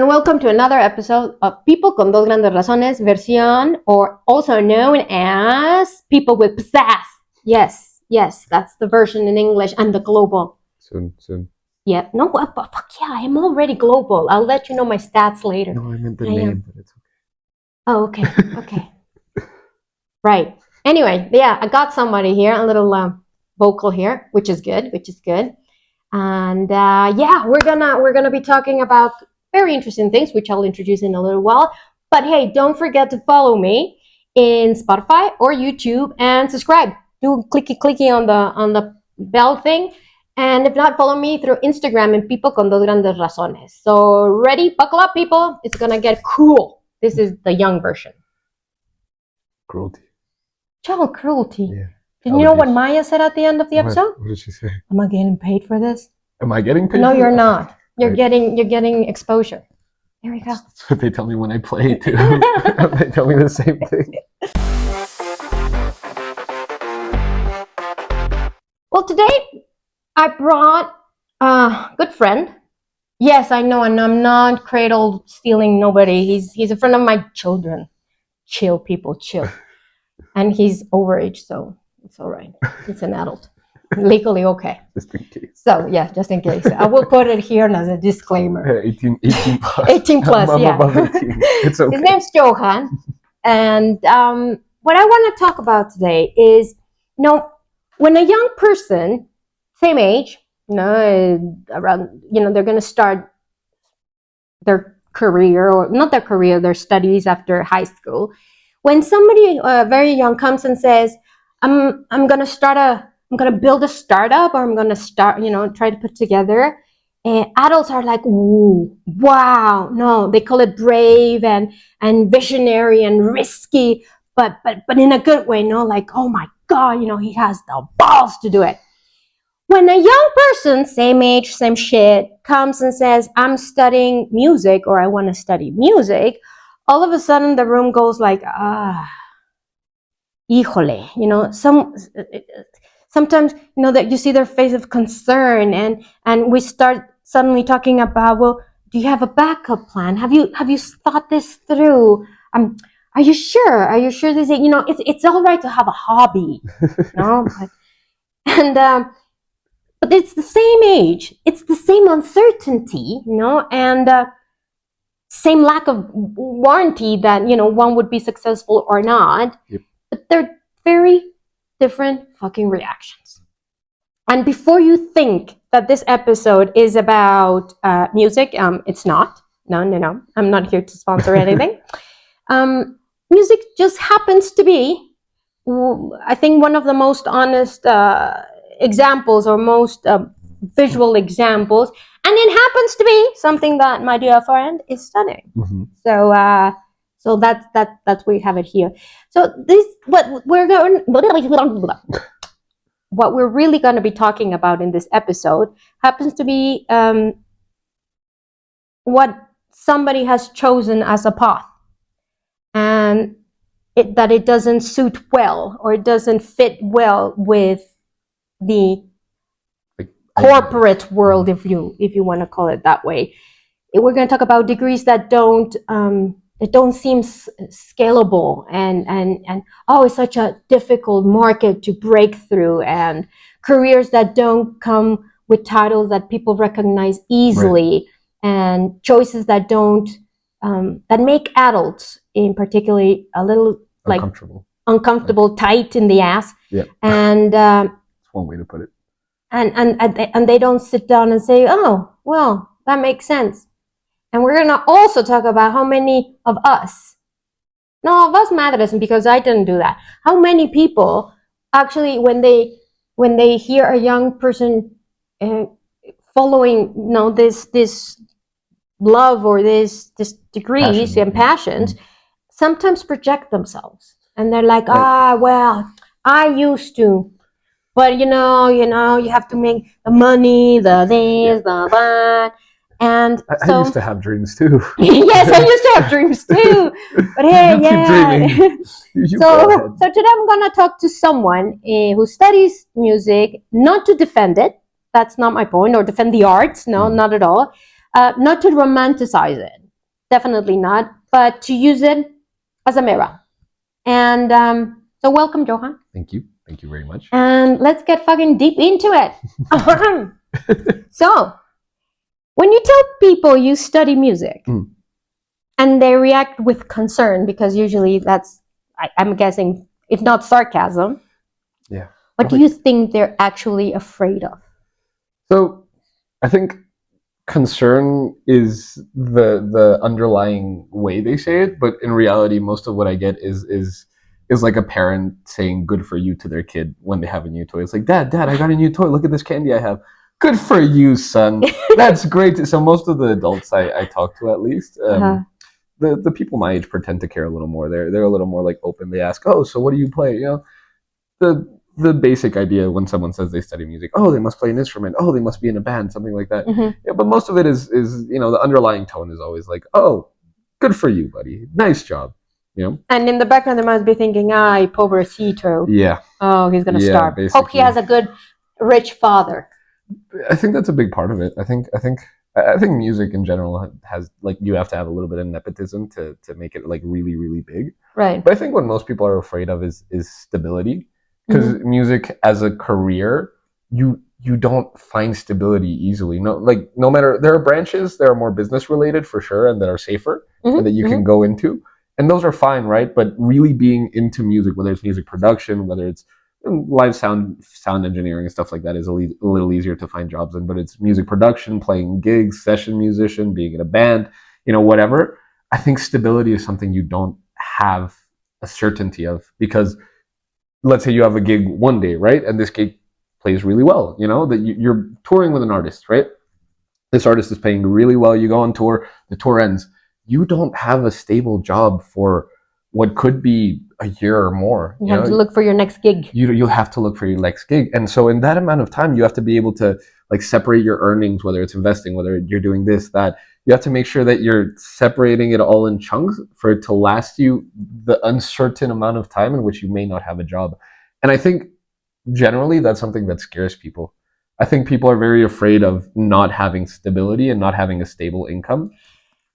and welcome to another episode of People con dos grandes razones, versión, or also known as People with Pizzazz. Yes, that's the version in English and the global. Soon. Yeah, no, fuck yeah, I'm already global. I'll let you know my stats later. No, I meant the name, but it's okay. Oh, okay. Right. Anyway, yeah, I got somebody here, a little vocal here, which is good. And we're gonna be talking about very interesting things, which I'll introduce in a little while. But hey, don't forget to follow me in Spotify or YouTube and subscribe. Do clicky on the bell thing. And if not, follow me through Instagram and People con dos grandes razones. So ready? Buckle up, people. It's gonna get cool. This is the young version. Cruelty. Child cruelty. Yeah. Did you know what Maya said at the end of the episode? What did she say? Am I getting paid for this? Am I getting paid? No, for you're that? not. You're Right. getting exposure. There we go. That's what they tell me when I play too. They tell me the same thing. Well, today I brought a good friend. Yes, I know, and I'm not cradle stealing nobody. He's a friend of my children. Chill, people, chill. And he's overage, so it's all right. He's an adult. Legally okay. Just in case. So, yeah, just in case. I will put it here as a disclaimer. 18 plus. 18 plus, I'm yeah. above 18. It's okay. His name's Johan. And what I want to talk about today is, when a young person, same age, around, they're going to start their career, or not their career, their studies after high school. When somebody very young comes and says, I'm going to build a startup, or I'm going to start, try to put together. And adults are like, ooh, wow. No, they call it brave and visionary and risky, but in a good way, like, oh my God, he has the balls to do it. When a young person, same age, same shit, comes and says, I'm studying music, or I want to study music, all of a sudden the room goes like, híjole, sometimes, that you see their face of concern, and we start suddenly talking about, well, do you have a backup plan? Have you thought this through? Are you sure? Are you sure this? It's all right to have a hobby, but it's the same age, it's the same uncertainty, and same lack of warranty that one would be successful or not. Yep. But they're very different fucking reactions. And before you think that this episode is about music, it's not. No. I'm not here to sponsor anything. Music just happens to be, I think, one of the most honest examples, or most visual examples. And it happens to be something that my dear friend is studying. Mm-hmm. So that's where you have it here. So what we're really going to be talking about in this episode happens to be what somebody has chosen as a path, and that it doesn't suit well, or it doesn't fit well with the corporate world, if you want to call it that way. We're going to talk about degrees that don't seem scalable, and it's such a difficult market to break through, and careers that don't come with titles that people recognize easily, right. And choices that don't that make adults in particular a little uncomfortable, tight in the ass. Yeah. And that's one way to put it. And they don't sit down and say, oh, well, that makes sense. And we're going to also talk about how many of us, no, of us matters, because I didn't do that. How many people actually, when they hear a young person following, this love, or this degrees and passions, sometimes project themselves, and they're like, well, I used to. But you have to make the money, the this, the that, and I used to have dreams too. Yes, I used to have dreams too. But hey, yeah. So today I'm gonna talk to someone who studies music, not to defend it. That's not my point, or defend the arts. No, not at all. Not to romanticize it. definitely not. But to use it as a mirror. And so welcome, Johan. Thank you very much. And let's get fucking deep into it. So, when you tell people you study music and they react with concern, because usually that's, I'm guessing, if not sarcasm, yeah. what do you think they're actually afraid of? So, I think concern is the underlying way they say it, but in reality, most of what I get is like a parent saying "good for you" to their kid when they have a new toy. It's like, Dad, I got a new toy. Look at this candy I have. Good for you, son. That's great. So most of the adults I talk to, at least, the people my age pretend to care a little more. They're a little more like open. They ask, "Oh, so what do you play?" You know, the basic idea when someone says they study music, oh, they must play an instrument, oh, they must be in a band, something like that. Yeah, but most of it is the underlying tone is always like, oh, good for you, buddy, nice job, And in the background, they must be thinking, ay, pobrecito. Yeah. Oh, he's gonna starve. Basically. Hope he has a good, rich father. I think that's a big part of it. I think music in general has, like, you have to have a little bit of nepotism to make it like really, really big. Right. But I think what most people are afraid of is stability. Because music as a career, you don't find stability easily. No matter, there are branches that are more business related for sure and that are safer and that you can go into, and those are fine, right? But really being into music, whether it's music production, whether it's live sound engineering and stuff like that, is a little easier to find jobs in. But it's music production, playing gigs, session musician, being in a band, whatever. I think stability is something you don't have a certainty of, because let's say you have a gig one day, right? And this gig plays really well, that you're touring with an artist, right? This artist is playing really well. You go on tour, the tour ends. You don't have a stable job for what could be a year or more. You have to look for your next gig. You'll have to look for your next gig. And so in that amount of time, you have to be able to like separate your earnings, whether it's investing, whether you're doing this, that. You have to make sure that you're separating it all in chunks for it to last you the uncertain amount of time in which you may not have a job. And I think generally that's something that scares people. I think people are very afraid of not having stability and not having a stable income.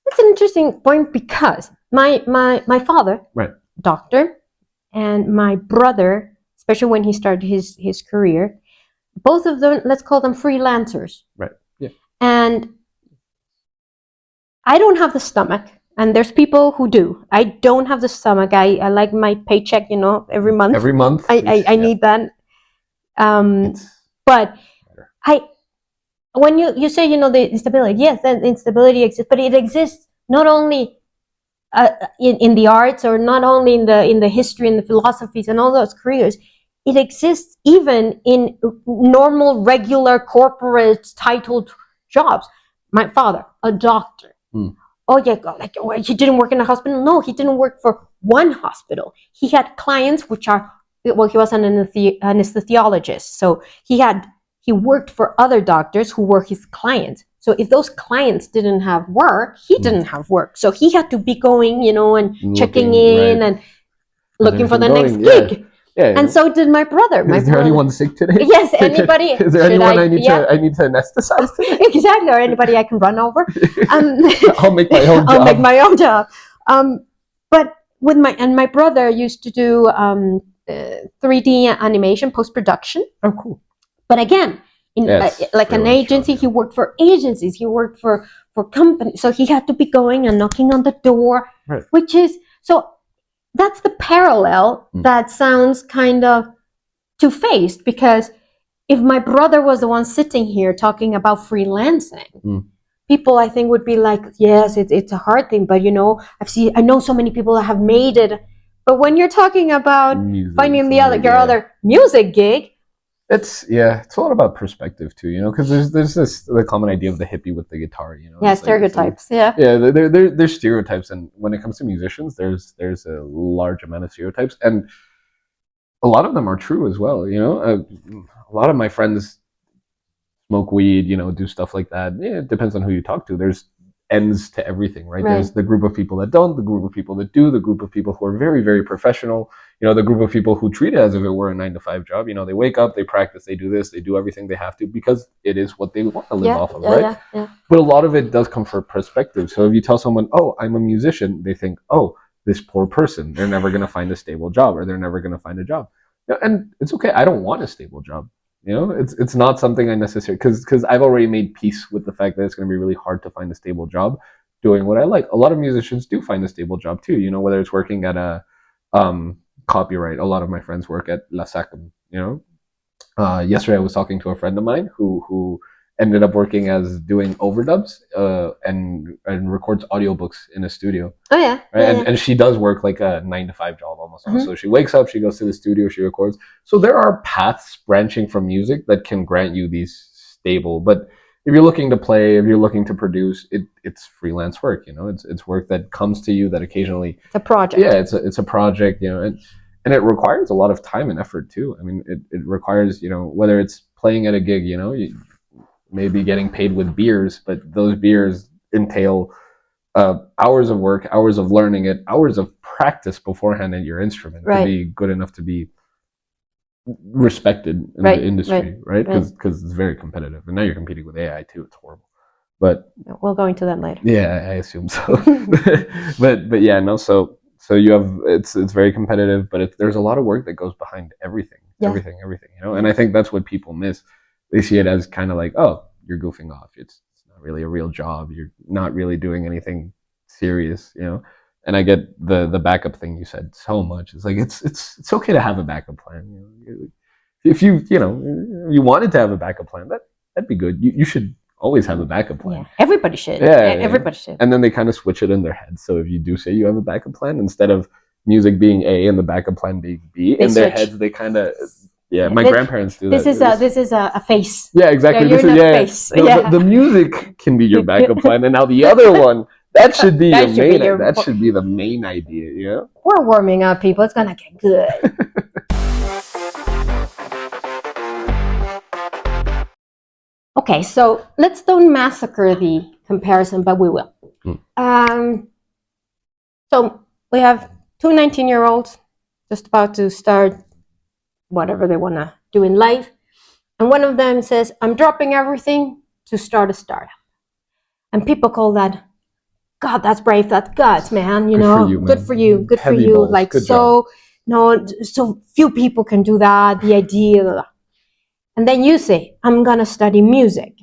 That's an interesting point, because my father, right, doctor, and my brother, especially when he started his career, both of them, let's call them freelancers. Right. Yeah. And I don't have the stomach, and there's people who do. I don't have the stomach. I like my paycheck, every month. Every month. I need that. But when you say, the instability, yes, that instability exists, but it exists not only in the arts, or not only in the history and the philosophies and all those careers. It exists even in normal, regular, corporate titled jobs. My father, a doctor. Oh yeah, like, he didn't work in a hospital. No, he didn't work for one hospital. He had clients which are, well, he was an anesthesiologist, so he worked for other doctors who were his clients. So if those clients didn't have work, he didn't have work. So he had to be going, and checking in, right, and looking for the next gig. Yeah, and so did my brother. Is there anyone sick today? Yes, anybody. Is there anyone I need to anesthetize today? Exactly, or anybody I can run over. I'll make my own job. I'll make my own job. But with my brother used to do 3D animation post-production. Oh, cool. But again, in like an agency, he worked for agencies. He worked for companies. So he had to be going and knocking on the door, right, which is so. That's the parallel that sounds kind of two-faced, because if my brother was the one sitting here talking about freelancing, people, I think, would be like, yes, it's a hard thing, but I know so many people that have made it. But when you're talking about music, finding your other music gig, it's a lot about perspective too, because there's the common idea of the hippie with the guitar, Yeah, stereotypes. Yeah, there's stereotypes, and when it comes to musicians, there's a large amount of stereotypes, and a lot of them are true as well. A lot of my friends smoke weed, do stuff like that. Yeah, it depends on who you talk to. There's ends to everything, right? Right. There's the group of people that don't, the group of people that do, the group of people who are very, very professional, the group of people who treat it as if it were a 9 to 5 job. They wake up, they practice, they do this, they do everything they have to because it is what they want to live off of, right? Yeah. But a lot of it does come from perspective. So if you tell someone, oh, I'm a musician, they think, oh, this poor person, they're never going to find a stable job, or they're never going to find a job. And it's okay. I don't want a stable job. It's not something I necessarily, because I've already made peace with the fact that it's going to be really hard to find a stable job doing what I like. A lot of musicians do find a stable job too. Whether it's working at a copyright. A lot of my friends work at La Sacam. Yesterday I was talking to a friend of mine who ended up working as doing overdubs and records audiobooks in a studio. Oh yeah. Right? Yeah. And she does work like a 9 to 5 job almost. So she wakes up, she goes to the studio, she records. So there are paths branching from music that can grant you these stable. But if you're looking to play, if you're looking to produce, it's freelance work. It's work that comes to you that occasionally. It's a project. Yeah, it's a project. And it requires a lot of time and effort too. I mean, it requires whether it's playing at a gig, you maybe getting paid with beers, but those beers entail hours of work, hours of learning it, hours of practice beforehand in your instrument to be good enough to be respected in the industry, right? Because it's very competitive, and now you're competing with AI too. It's horrible, but we'll go into that later. Yeah, I assume so. but yeah, no. So you have it's very competitive, but there's a lot of work that goes behind everything, everything. And I think that's what people miss. They see it as kind of like, oh, you're goofing off. It's not really a real job. You're not really doing anything serious, And I get the backup thing you said so much. It's like it's okay to have a backup plan. If you wanted to have a backup plan, that'd be good. You should always have a backup plan. Yeah, everybody should. Everybody should. And then they kind of switch it in their heads. So if you do say you have a backup plan, instead of music being A and the backup plan being B, in their heads they kind of. Yeah, my grandparents do that. This is a face. Yeah, exactly. You're in a face. No, the music can be your backup plan, and now the other one that should be that should be the main idea. We're warming up, people. It's gonna get good. Okay, so let's don't massacre the comparison, but we will. So we have two 19-year-olds just about to start whatever they want to do in life. And one of them says, I'm dropping everything to start a startup. And people call that, God, that's brave, that's guts, man. Good for you. Balls. Like, good so few people can do that, the idea. And then you say, I'm going to study music.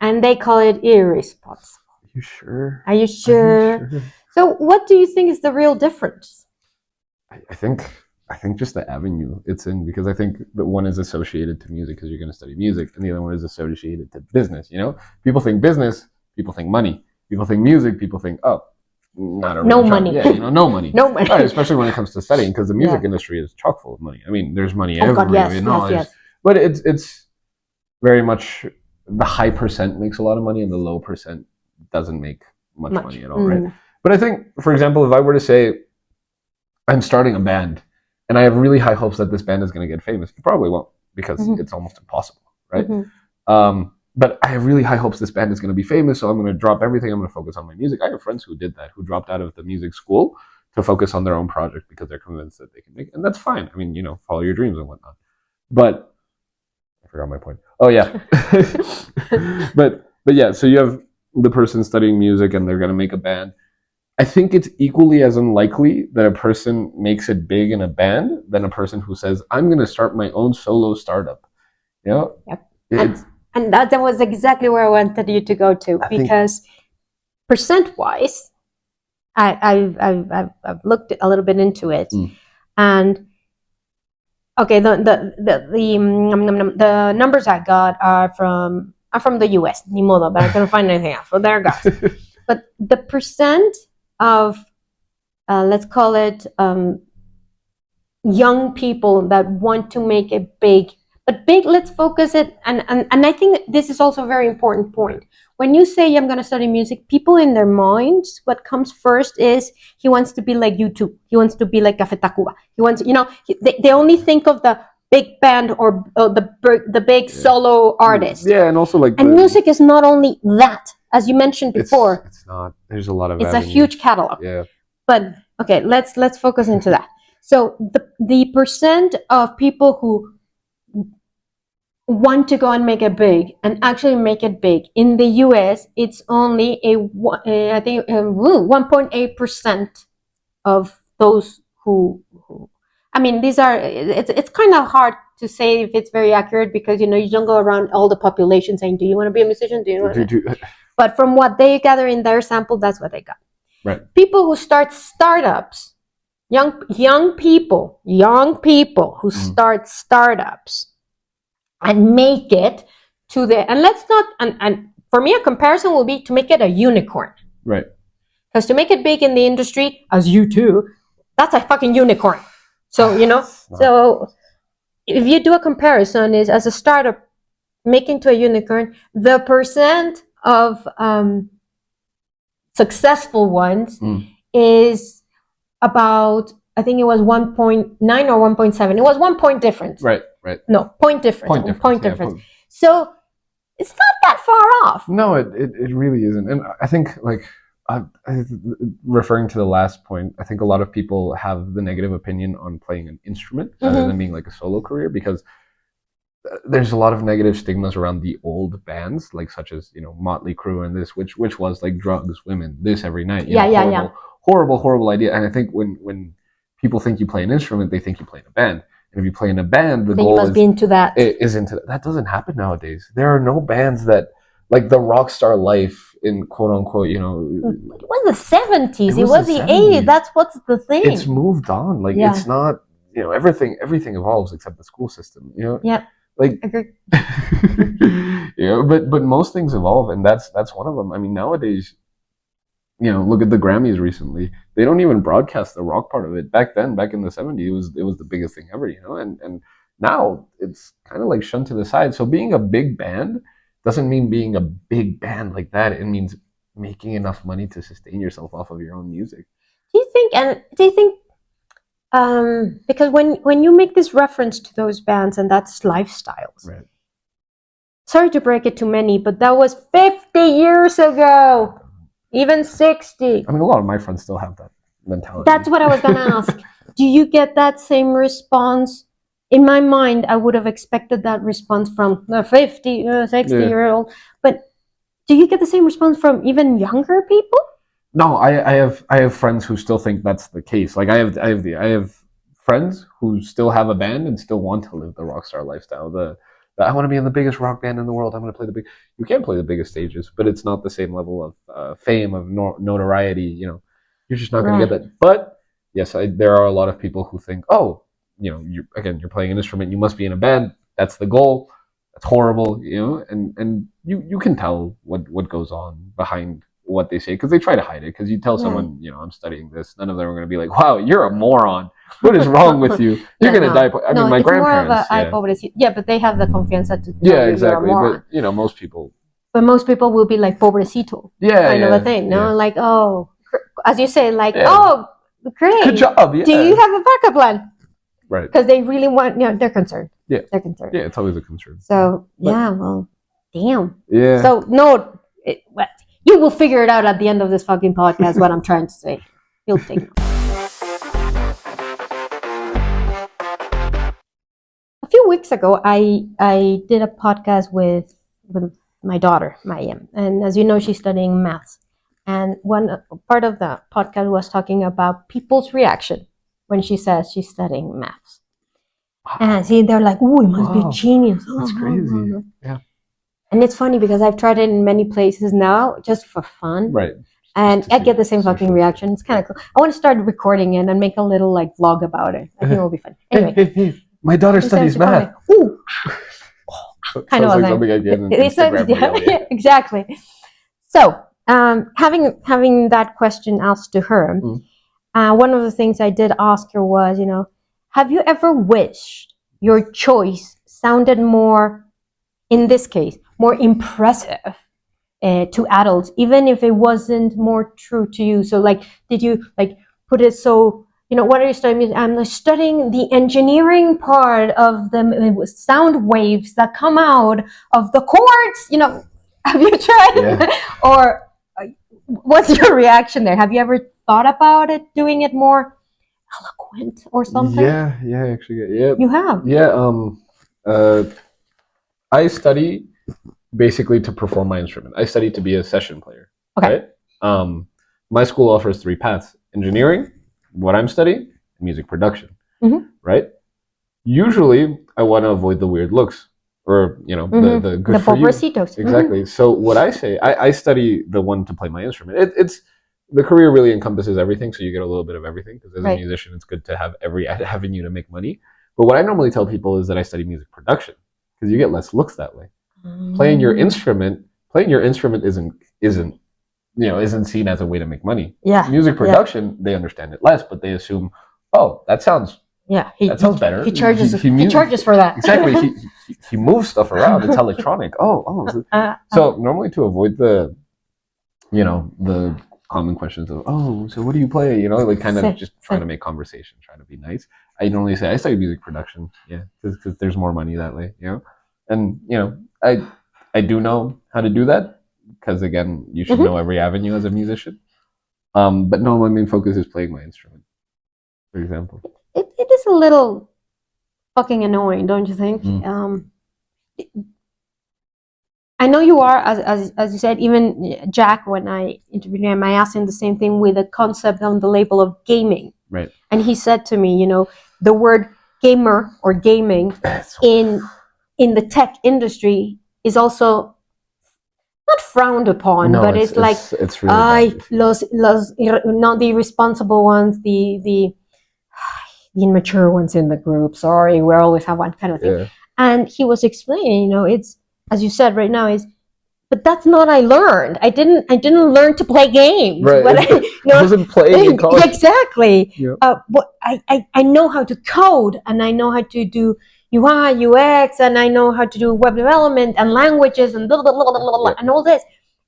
And they call it irresponsible. Are you sure? Are you sure? So what do you think is the real difference? I think just the avenue it's in, because I think that one is associated to music because you're going to study music, and the other one is associated to business. People think business, people think money. People think music, people think, oh, not a no money. Yeah, no money. No money. Right, especially when it comes to studying, because the music industry is chock full of money. I mean, there's money everywhere. God, yes. But it's very much the high percent makes a lot of money, and the low percent doesn't make much money at all, right? But I think, for example, if I were to say I'm starting a band, and I have really high hopes that this band is going to get famous, it probably won't, because it's almost impossible, right? But I have really high hopes this band is going to be famous, so I'm going to drop everything. I'm going to focus on my music. I have friends who did that, who dropped out of the music school to focus on their own project because they're convinced that they can make it. And that's fine. I mean, follow your dreams and whatnot. But I forgot my point. Oh, yeah. but yeah, so you have the person studying music and they're going to make a band. I think it's equally as unlikely that a person makes it big in a band than a person who says, I'm going to start my own solo startup. Yep. And that was exactly where I wanted you to go to, because percent-wise, I've looked a little bit into it, and okay, the numbers I got are from the U.S. Ni modo, but I couldn't find anything else. So there goes. But the percent of let's call it young people that want to make it big. But big, let's focus it, and I think this is also a very important point. When you say I'm going to study music, people in their minds, what comes first is he wants to be like U2. He wants to be like Café Tacuba. He wants, they only think of the big band or the big solo artist. Yeah, and also like and music is not only that, as you mentioned before. It's not. There's a lot of. It's avenues. a huge catalog. Yeah. But okay, let's focus into that. So the percent of people who want to go and make it big and actually make it big in the US, it's only I think 1.8% of those who I mean, these are it's kind of hard to say if it's very accurate because you don't go around all the population saying, do you want to be a musician, do you want to? But from what they gather in their sample, that's what they got. Right. People who start startups, young people who start startups and make it to the, and let's not, and for me a comparison will be to make it a unicorn. Right. Because to make it big in the industry, as you do, that's a fucking unicorn. So, so if you do a comparison is as a startup making to a unicorn, the percent of successful ones is about, I think it was 1.9 or 1.7. It was 1 point difference. Right. No, point difference. Point difference. So it's not that far off. No, it really isn't. And I think like referring to the last point, I think a lot of people have the negative opinion on playing an instrument rather than being like a solo career because there's a lot of negative stigmas around the old bands, like such as Motley Crue and this, which was like drugs, women, this every night. Horrible idea. And I think when people think you play an instrument, they think you play in a band. And if you play in a band, the goal is be into that. Is into that. That doesn't happen nowadays. There are no bands that like the rock star life in quote unquote. It was the 70s. It was the 80s. That's what's the thing. It's moved on. Like it's not. Everything evolves except the school system. Yeah. Like. Agree. But most things evolve, and that's one of them. I mean, nowadays. Look at the Grammys recently. They don't even broadcast the rock part of it. Back then, back in the 70s, it was the biggest thing ever, and now it's kind of like shunned to the side. So being a big band doesn't mean being a big band like that. It means making enough money to sustain yourself off of your own music. Do you think because when you make this reference to those bands and that's lifestyles. Right. Sorry to break it to many, but that was 50 years ago. Even 60. I mean, a lot of my friends still have that mentality. That's what I was going to ask. Do you get that same response? In my mind, I would have expected that response from a 50, 60-year-old. But do you get the same response from even younger people? No, I have friends who still think that's the case. Like I have friends who still have a band and still want to live the rock star lifestyle. I want to be in the biggest rock band in the world. I'm going to play you can play the biggest stages, but it's not the same level of fame, of notoriety. You're just not going to get that. But yes, there are a lot of people who think, oh, you're playing an instrument. You must be in a band. That's the goal. That's horrible. And you can tell what goes on behind what they say because they try to hide it. Because you tell someone, I'm studying this, none of them are going to be like, wow, you're a moron. What is wrong with you? You're going to die. I mean, my grandparents. Yeah, but they have the confianza to tell you exactly. But most people. But most people will be like pobrecito. Kind of a thing. No, like as you say, like oh, great, good job. Yeah. Do you have a backup plan? Right. Because they really want. They're concerned. Yeah, they're concerned. Yeah, it's always a concern. So well, damn. Yeah. So no, you will figure it out at the end of this fucking podcast. What I'm trying to say, you'll take it. A few weeks ago, I did a podcast with my daughter, Maya, and as you know, she's studying maths. And one part of the podcast was talking about people's reaction when she says she's studying maths. Wow. And see, they're like, "Oh, you must be a genius." That's crazy. Yeah. And it's funny because I've tried it in many places now, just for fun. Right. And I get the same fucking reaction. It's kind of cool. I want to start recording it and make a little like vlog about it. I think it will be fun. Anyway. Hey. My daughter studies math. Ooh. Kind of like something I get in Instagram. Exactly. So, having that question asked to her, one of the things I did ask her was, have you ever wished your choice sounded more, in this case, more impressive to adults, even if it wasn't more true to you? So, like, did you like put it so what are you studying? I'm studying the engineering part of the sound waves that come out of the chords. Have you tried? Yeah. Or what's your reaction there? Have you ever thought about it, doing it more eloquent or something? Yeah, actually, yeah, You have. yeah. Uh, I study basically to perform my instrument. I study to be a session player, Okay. right? Um, my school offers three paths: engineering, what I'm studying, music production, right? Usually, I want to avoid the weird looks or the good The for you. pobrecitos. Exactly. So what I say, I study the one to play my instrument. It's the career really encompasses everything, so you get a little bit of everything. Because as a Right. musician, it's good to have every avenue to make money. But what I normally tell people is that I study music production because you get less looks that way. Playing your instrument, isn't seen as a way to make money. Yeah. Music Yeah. production, they understand it less, but they assume, oh, that sounds Yeah. that sounds better. He charges. He charges for that. Exactly. He moves stuff around. It's electronic. Oh. So normally to avoid the common questions of, oh, so what do you play? Like kind of just trying to make conversation, trying to be nice. I normally say I study music production. Yeah, because there's more money that way. And I do know how to do that because again, you should know every avenue as a musician. But no, my main focus is playing my instrument, for example. It is a little fucking annoying, don't you think? I know you are, as you said, even Jack, when I interviewed him, I asked him the same thing with a concept on the label of gaming. Right. And he said to me, the word gamer or gaming in the tech industry is also not frowned upon, No, but it's like, it's really bad. not the irresponsible ones, the immature ones in the group. Sorry, we always have one kind of thing. Yeah. And he was explaining, it's, as you said right now, but that's not what I learned. I didn't learn to play games. Right. But I wasn't playing in college. Exactly. Yeah. But I know how to code, and I know how to do UI, UX, and I know how to do web development and languages and blah, blah, blah, blah, blah, and all this.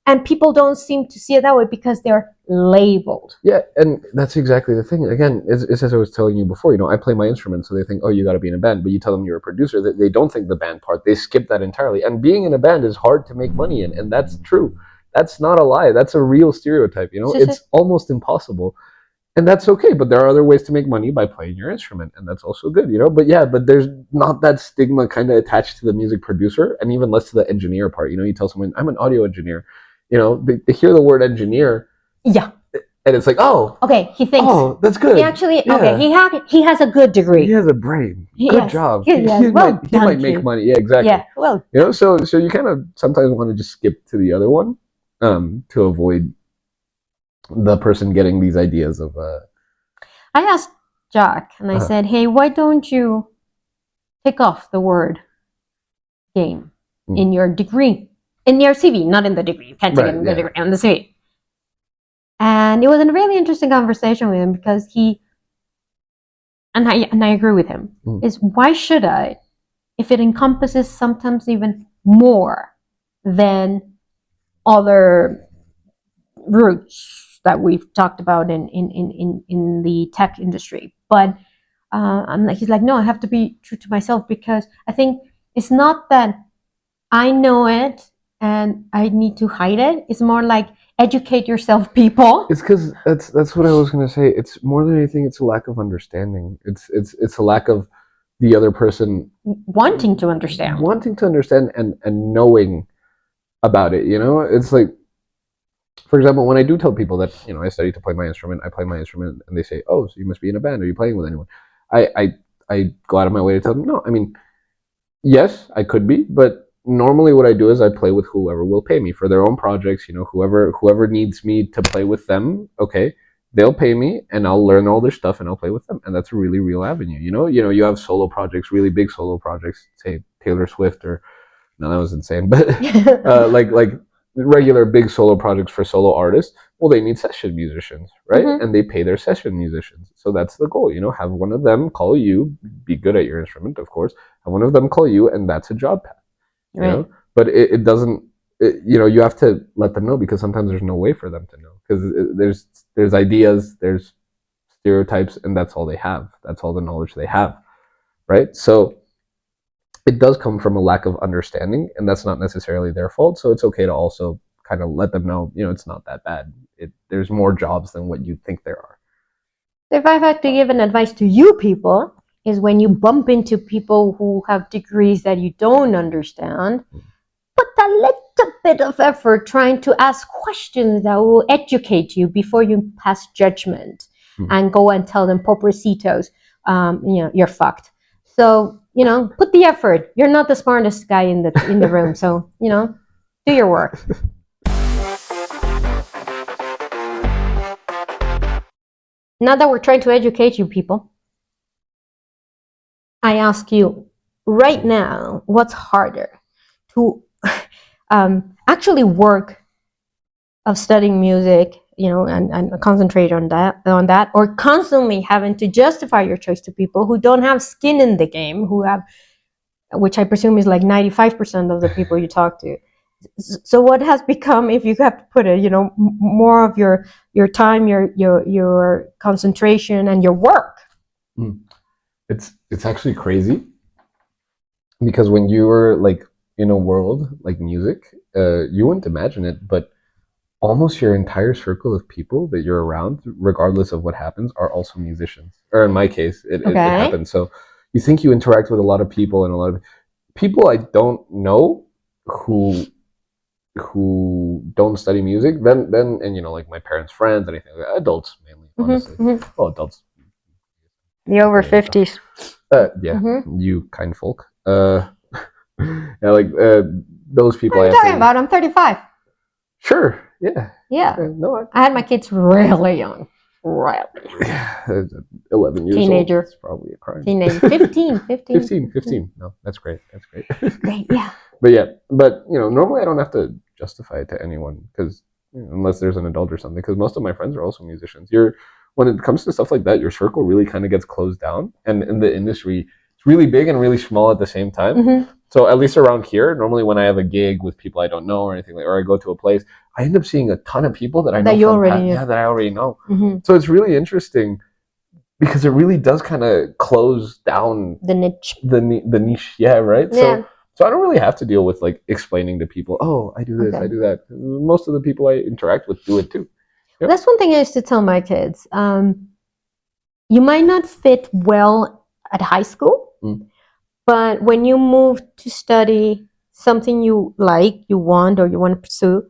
And people don't seem to see it that way because they're labeled. Yeah, and that's exactly the thing. Again, it's as I was telling you before. I play my instrument, so they think, oh, you got to be in a band. But you tell them you're a producer, that they don't think the band part. They skip that entirely. And being in a band is hard to make money in, and that's true. That's not a lie. That's a real stereotype. It's almost impossible, and that's okay. But there are other ways to make money by playing your instrument, and that's also good. But there's not that stigma kind of attached to the music producer, and even less to the engineer part. You tell someone, I'm an audio engineer. They hear the word engineer. Yeah. And it's like, oh, okay, he thinks, oh, that's good. He actually, okay, he has a good degree. He has a brain. Good job. He might make money. Yeah, exactly. Yeah, well, so you kind of sometimes want to just skip to the other one, to avoid the person getting these ideas of. I asked Jack, and I said, hey, why don't you take off the word game in your degree, in your CV, not in the degree. You can't take it in the degree, on the CV. And it was a really interesting conversation with him because and I agree with him, is why should I, if it encompasses sometimes even more than other routes that we've talked about in the tech industry. But he's like, no, I have to be true to myself because I think it's not that I know it and I need to hide it. It's more like, educate yourself, people. It's because that's what I was going to say. It's more than anything, it's a lack of understanding. It's a lack of the other person wanting to understand and knowing about it. It's like, for example, when I do tell people that I study to play my instrument, I play my instrument, and they say, "Oh, so you must be in a band? Are you playing with anyone?" I go out of my way to tell them, no. I mean, yes, I could be, but normally what I do is I play with whoever will pay me for their own projects. Whoever needs me to play with them, okay, they'll pay me, and I'll learn all their stuff, and I'll play with them, and that's a really real avenue. You have solo projects, really big solo projects, say Taylor Swift or no, that was insane, but like regular big solo projects for solo artists. Well, they need session musicians, right? And they pay their session musicians, so that's the goal. Have one of them call you, be good at your instrument, of course. Have one of them call you, and that's a job path. Right. But it doesn't. You have to let them know because sometimes there's no way for them to know because there's ideas, there's stereotypes, and that's all they have. That's all the knowledge they have, right? So it does come from a lack of understanding, and that's not necessarily their fault. So it's okay to also kind of let them know, it's not that bad. There's more jobs than what you think there are. If I had to give an advice to you people, is when you bump into people who have degrees that you don't understand, put a little bit of effort trying to ask questions that will educate you before you pass judgment and go and tell them pobrecitos, you're fucked. So, put the effort. You're not the smartest guy in the room, so, do your work. Now that we're trying to educate you people, I ask you right now, what's harder? To actually work of studying music, and concentrate on that, or constantly having to justify your choice to people who don't have skin in the game, which I presume is like 95% of the people you talk to. So what has become, if you have to put it, more of your time, your concentration, and your work? It's actually crazy, because when you were like in a world like music, you wouldn't imagine it, but almost your entire circle of people that you're around, regardless of what happens, are also musicians. Or in my case, it happens. So you think you interact with a lot of people, and a lot of people I don't know who don't study music. Then and like my parents' friends, anything like that. Adults mainly, honestly. Well, adults. The over 50s. You kind folk. Like those people. What are you talking about? I'm 35. Sure. Yeah. Yeah. No, I had my kids really young. Really. 11 years Teenager. old. It's probably a crime. Teenager. 15. 15. No, that's great. Great, yeah. But normally I don't have to justify it to anyone, because unless there's an adult or something, because most of my friends are also musicians. When it comes to stuff like that, your circle really kind of gets closed down, and in the industry, it's really big and really small at the same time. So at least around here, normally when I have a gig with people I don't know or anything, or I go to a place, I end up seeing a ton of people that I know that I already know. So it's really interesting, because it really does kind of close down the niche. The niche, yeah, right. Yeah. So I don't really have to deal with like explaining to people, oh, I do this, I do that. Most of the people I interact with do it too. Yep. That's one thing I used to tell my kids. You might not fit well at high school, but when you move to study something you like, you want, or you want to pursue,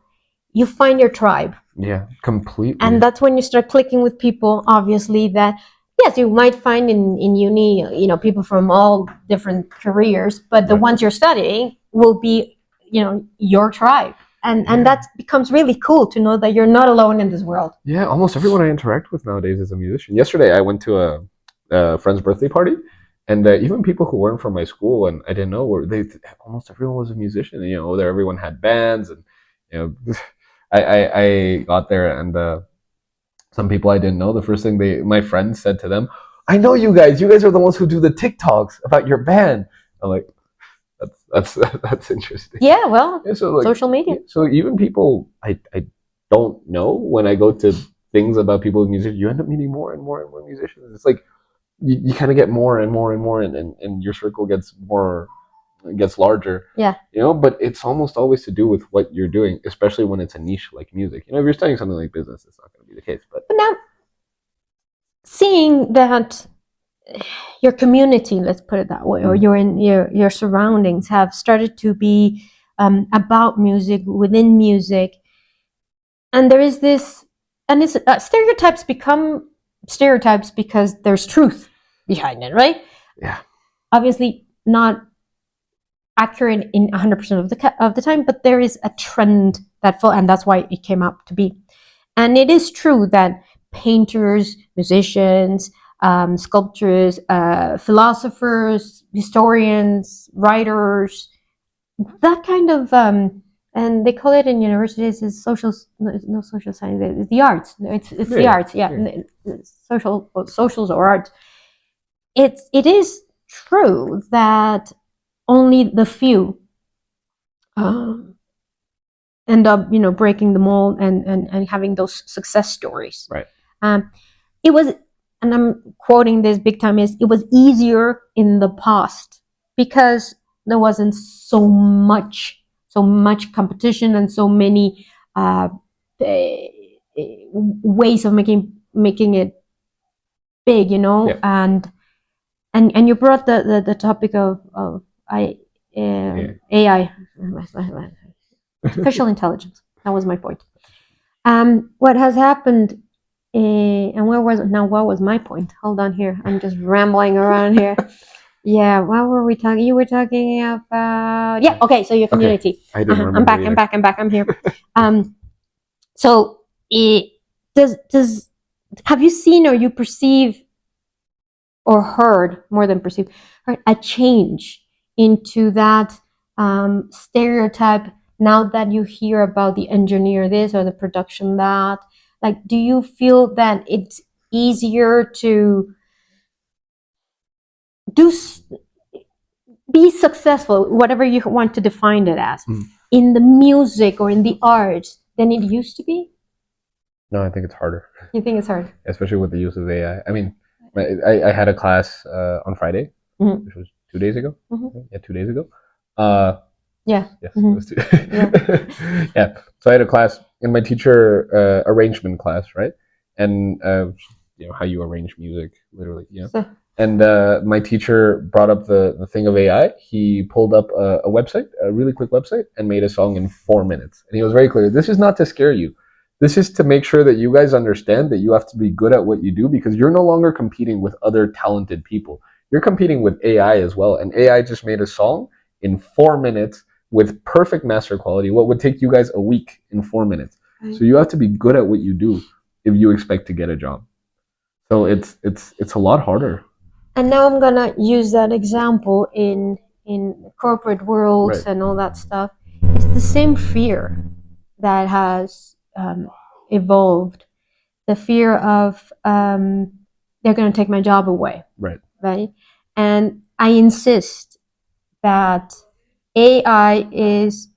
you find your tribe. Yeah, completely. And that's when you start clicking with people, obviously, that, yes, you might find in uni, people from all different careers, but the ones you're studying will be, your tribe. And that becomes really cool to know that you're not alone in this world. Yeah, almost everyone I interact with nowadays is a musician. Yesterday, I went to a friend's birthday party, and even people who weren't from my school and I didn't know almost everyone was a musician. There everyone had bands, and I got there, and some people I didn't know. The first thing my friends said to them, "I know you guys. You guys are the ones who do the TikToks about your band." I'm like, that's interesting. Yeah, well, social media. So even people I don't know, when I go to things about people with music, you end up meeting more and more and more musicians. It's like you kind of get more and more and more, and your circle gets larger. Yeah. But it's almost always to do with what you're doing, especially when it's a niche like music. If you're studying something like business, it's not going to be the case. But now, seeing that your community, let's put it that way, or your surroundings have started to be about music, within music, and there is this, and it's stereotypes become stereotypes because there's truth behind it, right? Yeah. Obviously not accurate in 100% of the time, but there is a trend and that's why it came up to be. And it is true that painters, musicians, sculptors, philosophers, historians, writers, that kind of, and they call it in universities is social science, it's the arts. It's the arts, socials or arts. It is true that only the few end up, breaking the mold and having those success stories. Right. It was and I'm quoting this big time, is it was easier in the past because there wasn't so much competition and so many eh, ways of making it big, Yeah. and you brought the topic of AI, artificial intelligence. That was my point. What has happened, and where was it now? What was my point? Hold on here. I'm just rambling around here. Yeah, what were we talking? You were talking about, yeah. Okay, so your community. I didn't remember I'm back. either. I'm back. I'm here. So it does. Have you seen or you perceive or heard, more than perceive, heard, a change into that stereotype now that you hear about the engineer this or the production that? Like, do you feel that it's easier to do be successful, whatever you want to define it as, in the music or in the arts than it used to be? No, I think it's harder. You think it's hard? Especially with the use of AI. I mean, I had a class on Friday, which was 2 days ago. Yeah, 2 days ago. Yeah. Yes, it was 2. Yeah. So I had a class in my teacher arrangement class, right? And how you arrange music, literally. Yeah. So. And my teacher brought up the thing of AI. He pulled up a website, a really quick website, and made a song in 4 minutes. And he was very clear. This is not to scare you. This is to make sure that you guys understand that you have to be good at what you do, because you're no longer competing with other talented people. You're competing with AI as well. And AI just made a song in 4 minutes with perfect master quality, what would take you guys a week in 4 minutes. Right. So you have to be good at what you do if you expect to get a job. So it's a lot harder. And now I'm gonna use that example in corporate worlds, right, and all that stuff. It's the same fear that has evolved. The fear of they're going to take my job away. Right. And I insist that AI is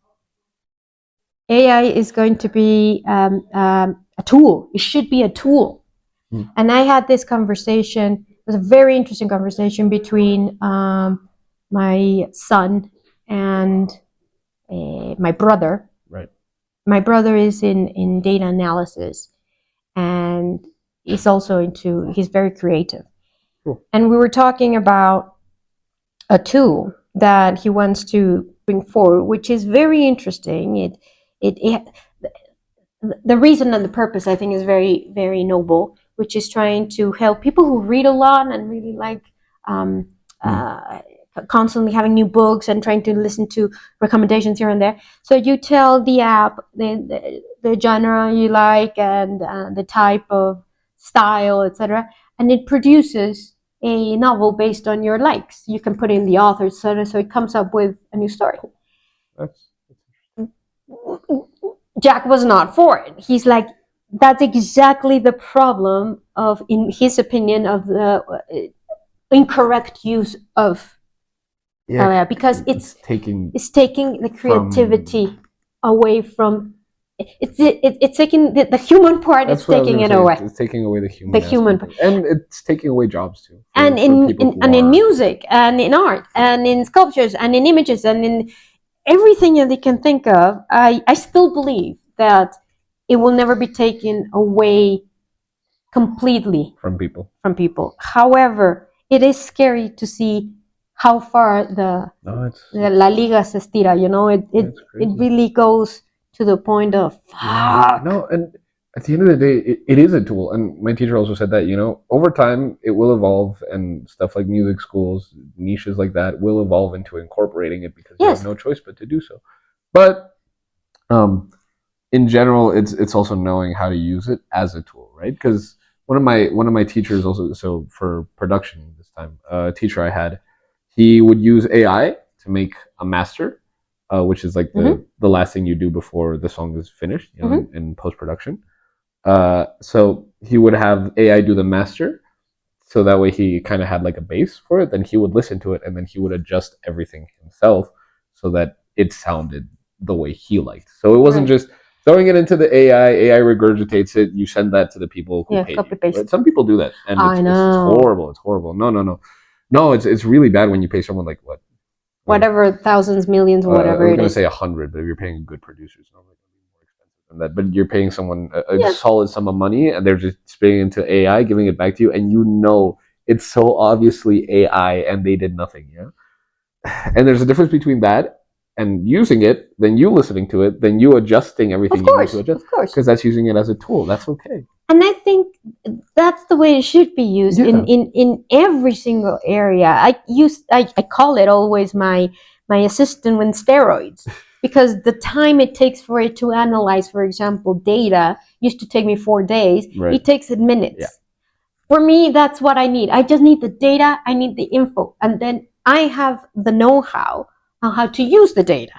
going to be a tool. It should be a tool. And I had this conversation. It was a very interesting conversation between my son and my brother. Right. My brother is in data analysis, and he's also he's very creative. Cool. And we were talking about a tool that he wants to bring forward, which is very interesting. The reason and the purpose, I think, is very, very noble, which is trying to help people who read a lot and really like constantly having new books and trying to listen to recommendations here and there. So you tell the app the genre you like and the type of style, etc., and it produces a novel based on your likes. You can put in the author, so it comes up with a new story. Jack was not for it. He's like, that's exactly the problem of, in his opinion, of the incorrect use of because it's taking the creativity away from. It's taking the human part. It's taking it away. It's taking away the human part, and it's taking away jobs too. And in music, and in art, and in sculptures, and in images, and in everything that they can think of, I still believe that it will never be taken away completely from people. However, it is scary to see how far the La Liga se estira. It really goes to the point of fuck. No, and at the end of the day, it is a tool. And my teacher also said that, over time it will evolve, and stuff like music schools, niches like that will evolve into incorporating it, because you have no choice but to do so. But in general, it's also knowing how to use it as a tool, right? Because one of my teachers also, so for production this time, a teacher I had, he would use AI to make a master, which is like the last thing you do before the song is finished, in post-production. So he would have AI do the master, so that way he kind of had like a base for it. Then he would listen to it, and then he would adjust everything himself so that it sounded the way he liked. So it wasn't just throwing it into the AI regurgitates it. You send that to the people who pay copy you. paste. Right? Some people do that, and I it's know. horrible. It's horrible. No. It's really bad when you pay someone like what? Whatever, thousands, millions, whatever I was it gonna is. say 100, but if you're paying good producers, normally it's more expensive than that. But you're paying someone a Yeah. solid sum of money, and they're just spitting into AI, giving it back to you, and you know it's so obviously AI, and they did nothing. Yeah. And there's a difference between that and using it, then you listening to it, then you adjusting everything Of you need to course, adjust, of course. because that's using it as a tool. That's okay. And I think that's the way it should be used Yeah. in every single area. I call it always my assistant with steroids, because the time it takes for it to analyze, for example, data used to take me 4 days. Right. It takes it minutes. Yeah. For me, that's what I need. I just need the data, I need the info, and then I have the know-how on how to use the data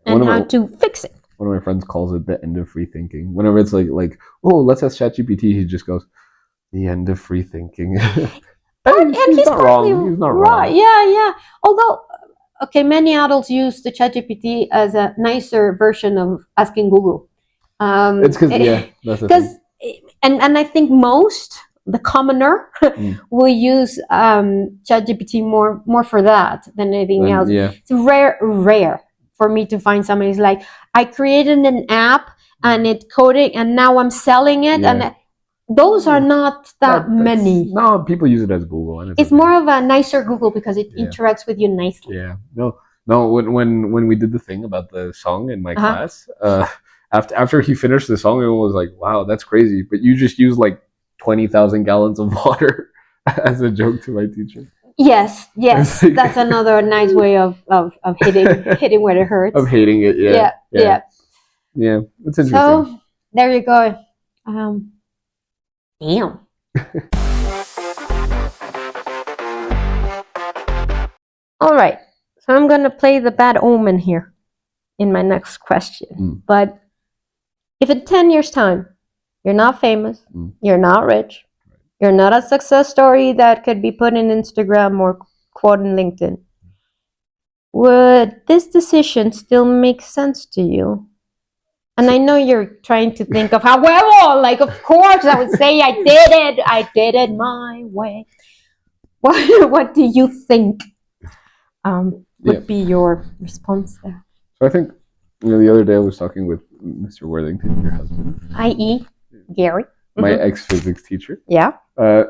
and how to fix it. One of my friends calls it the end of free thinking. Whenever it's like, oh, let's ask ChatGPT, he just goes, the end of free thinking. And he's not partly wrong. He's not right. wrong. Yeah. Although, okay, many adults use the ChatGPT as a nicer version of asking Google. It's because that's the because and I think the commoner will use ChatGPT more for that than anything else. Yeah. It's rare for me to find somebody who's like, I created an app and it coded and now I'm selling it, and those are not that many. No, people use it as Google, and it's more of a nicer Google because it interacts with you nicely. Yeah. No. When we did the thing about the song in my class, after he finished the song, it was like, wow, that's crazy. But you just used like 20,000 gallons of water as a joke to my teacher. Yes, like, that's another nice way of hitting where it hurts. Of hating it, yeah. It's interesting. So there you go. Damn. All right. So I'm gonna play the bad omen here in my next question. But if in 10 years' time you're not famous, you're not rich, you're not a success story that could be put in Instagram or quote in LinkedIn, would this decision still make sense to you? And I know you're trying to think of how, well, like, of course I would say I did it my way. What do you think would be your response there? So I think, the other day I was talking with Mr. Worthington, your husband. I.e. Gary. My ex-physics teacher. Yeah. I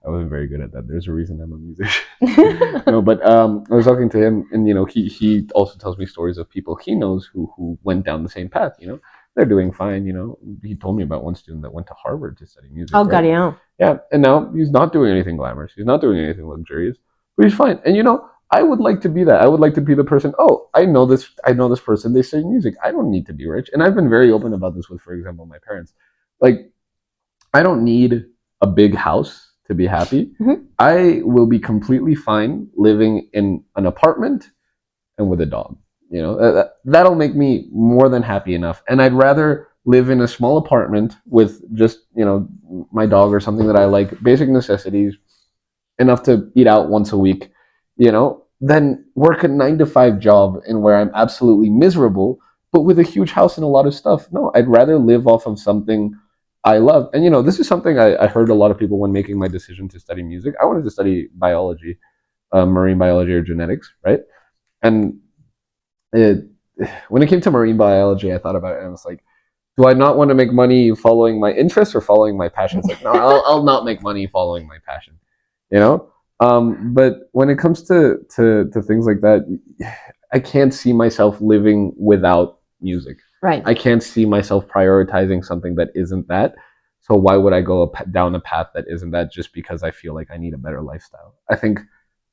wasn't very good at that. There's a reason I'm a musician. No, but I was talking to him, and he also tells me stories of people he knows who went down the same path. They're doing fine. He told me about one student that went to Harvard to study music. Oh, God, yeah. Yeah, and now he's not doing anything glamorous. He's not doing anything luxurious, but he's fine. And I would like to be that. I would like to be the person. Oh, I know this person. They study music. I don't need to be rich. And I've been very open about this with, for example, my parents. Like, I don't need a big house to be happy. I will be completely fine living in an apartment and with a dog. That'll make me more than happy enough. And I'd rather live in a small apartment with just, my dog or something that I like, basic necessities, enough to eat out once a week, than work a 9-to-5 job in where I'm absolutely miserable, but with a huge house and a lot of stuff. No, I'd rather live off of something I love. And this is something I heard a lot of people when making my decision to study music. I wanted to study biology, marine biology or genetics, right? And when it came to marine biology, I thought about it and I was like, do I not want to make money following my interests or following my passions? Like, no, I'll not make money following my passion, but when it comes to things like that, I can't see myself living without music. Right. I can't see myself prioritizing something that isn't that. So why would I go down a path that isn't that just because I feel like I need a better lifestyle? I think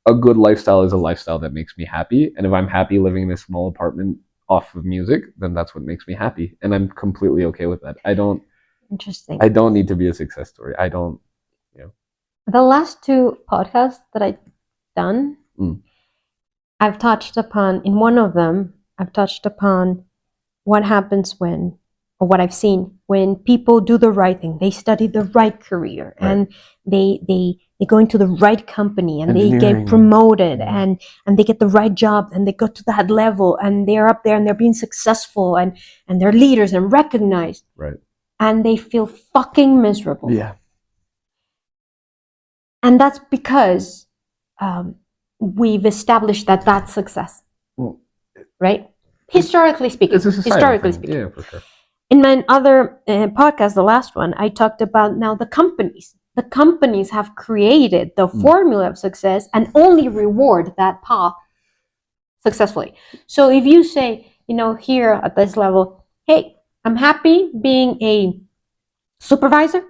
a good lifestyle is a lifestyle that makes me happy. And if I'm happy living in a small apartment off of music, then that's what makes me happy. And I'm completely okay with that. I don't need to be a success story. I don't, The last 2 podcasts that I've done, I've touched upon, in one of them, I've touched upon what happens or what I've seen when people do the right thing. They study the right career, and they they go into the right company and they get promoted and they get the right job and they go to that level and they're up there and they're being successful and they're leaders and recognized. Right. And they feel fucking miserable. Yeah. And that's because we've established that that's success. Right? Historically speaking. It's a societal thing. Yeah, for sure. In my other podcast, the last one, I talked about now the companies. The companies have created the formula of success and only reward that path successfully. So if you say, here at this level, hey, I'm happy being a supervisor.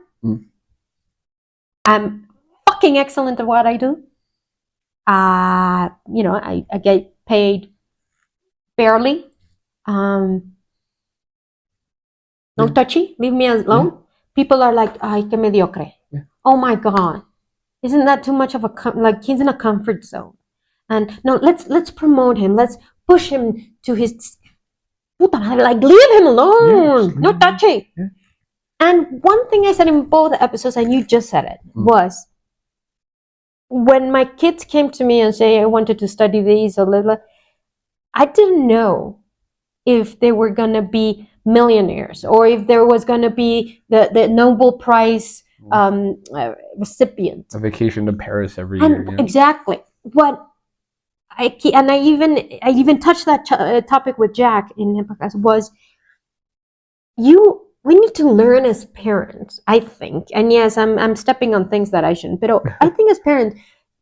I'm fucking excellent at what I do. I get paid barely. No touchy, leave me alone. People are like, ay, que mediocre. Oh my God. Isn't that too much of he's in a comfort zone. And no, let's promote him. Let's push him to his, like leave him alone. No touchy. Yeah. And one thing I said in both episodes, and you just said it, was when my kids came to me and say, I wanted to study these or blah, blah, I didn't know if they were going to be millionaires or if there was going to be the Nobel Prize recipient. A vacation to Paris every year. Yeah. Exactly. What I even touched that topic with Jack in the podcast was we need to learn as parents, I think. And yes, I'm stepping on things that I shouldn't, but I think as parents,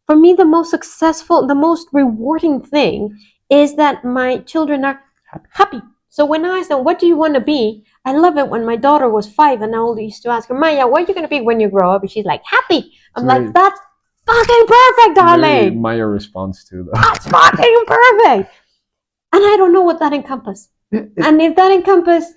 for me, the most successful, the most rewarding thing is that my children are happy. So when I ask them, what do you want to be? I love it when my daughter was 5 and I used to ask her, Maya, what are you going to be when you grow up? And she's like, happy. I'm like, that's fucking perfect, darling. Maya response to that. That's fucking perfect. And I don't know what that encompasses. And if that encompasses,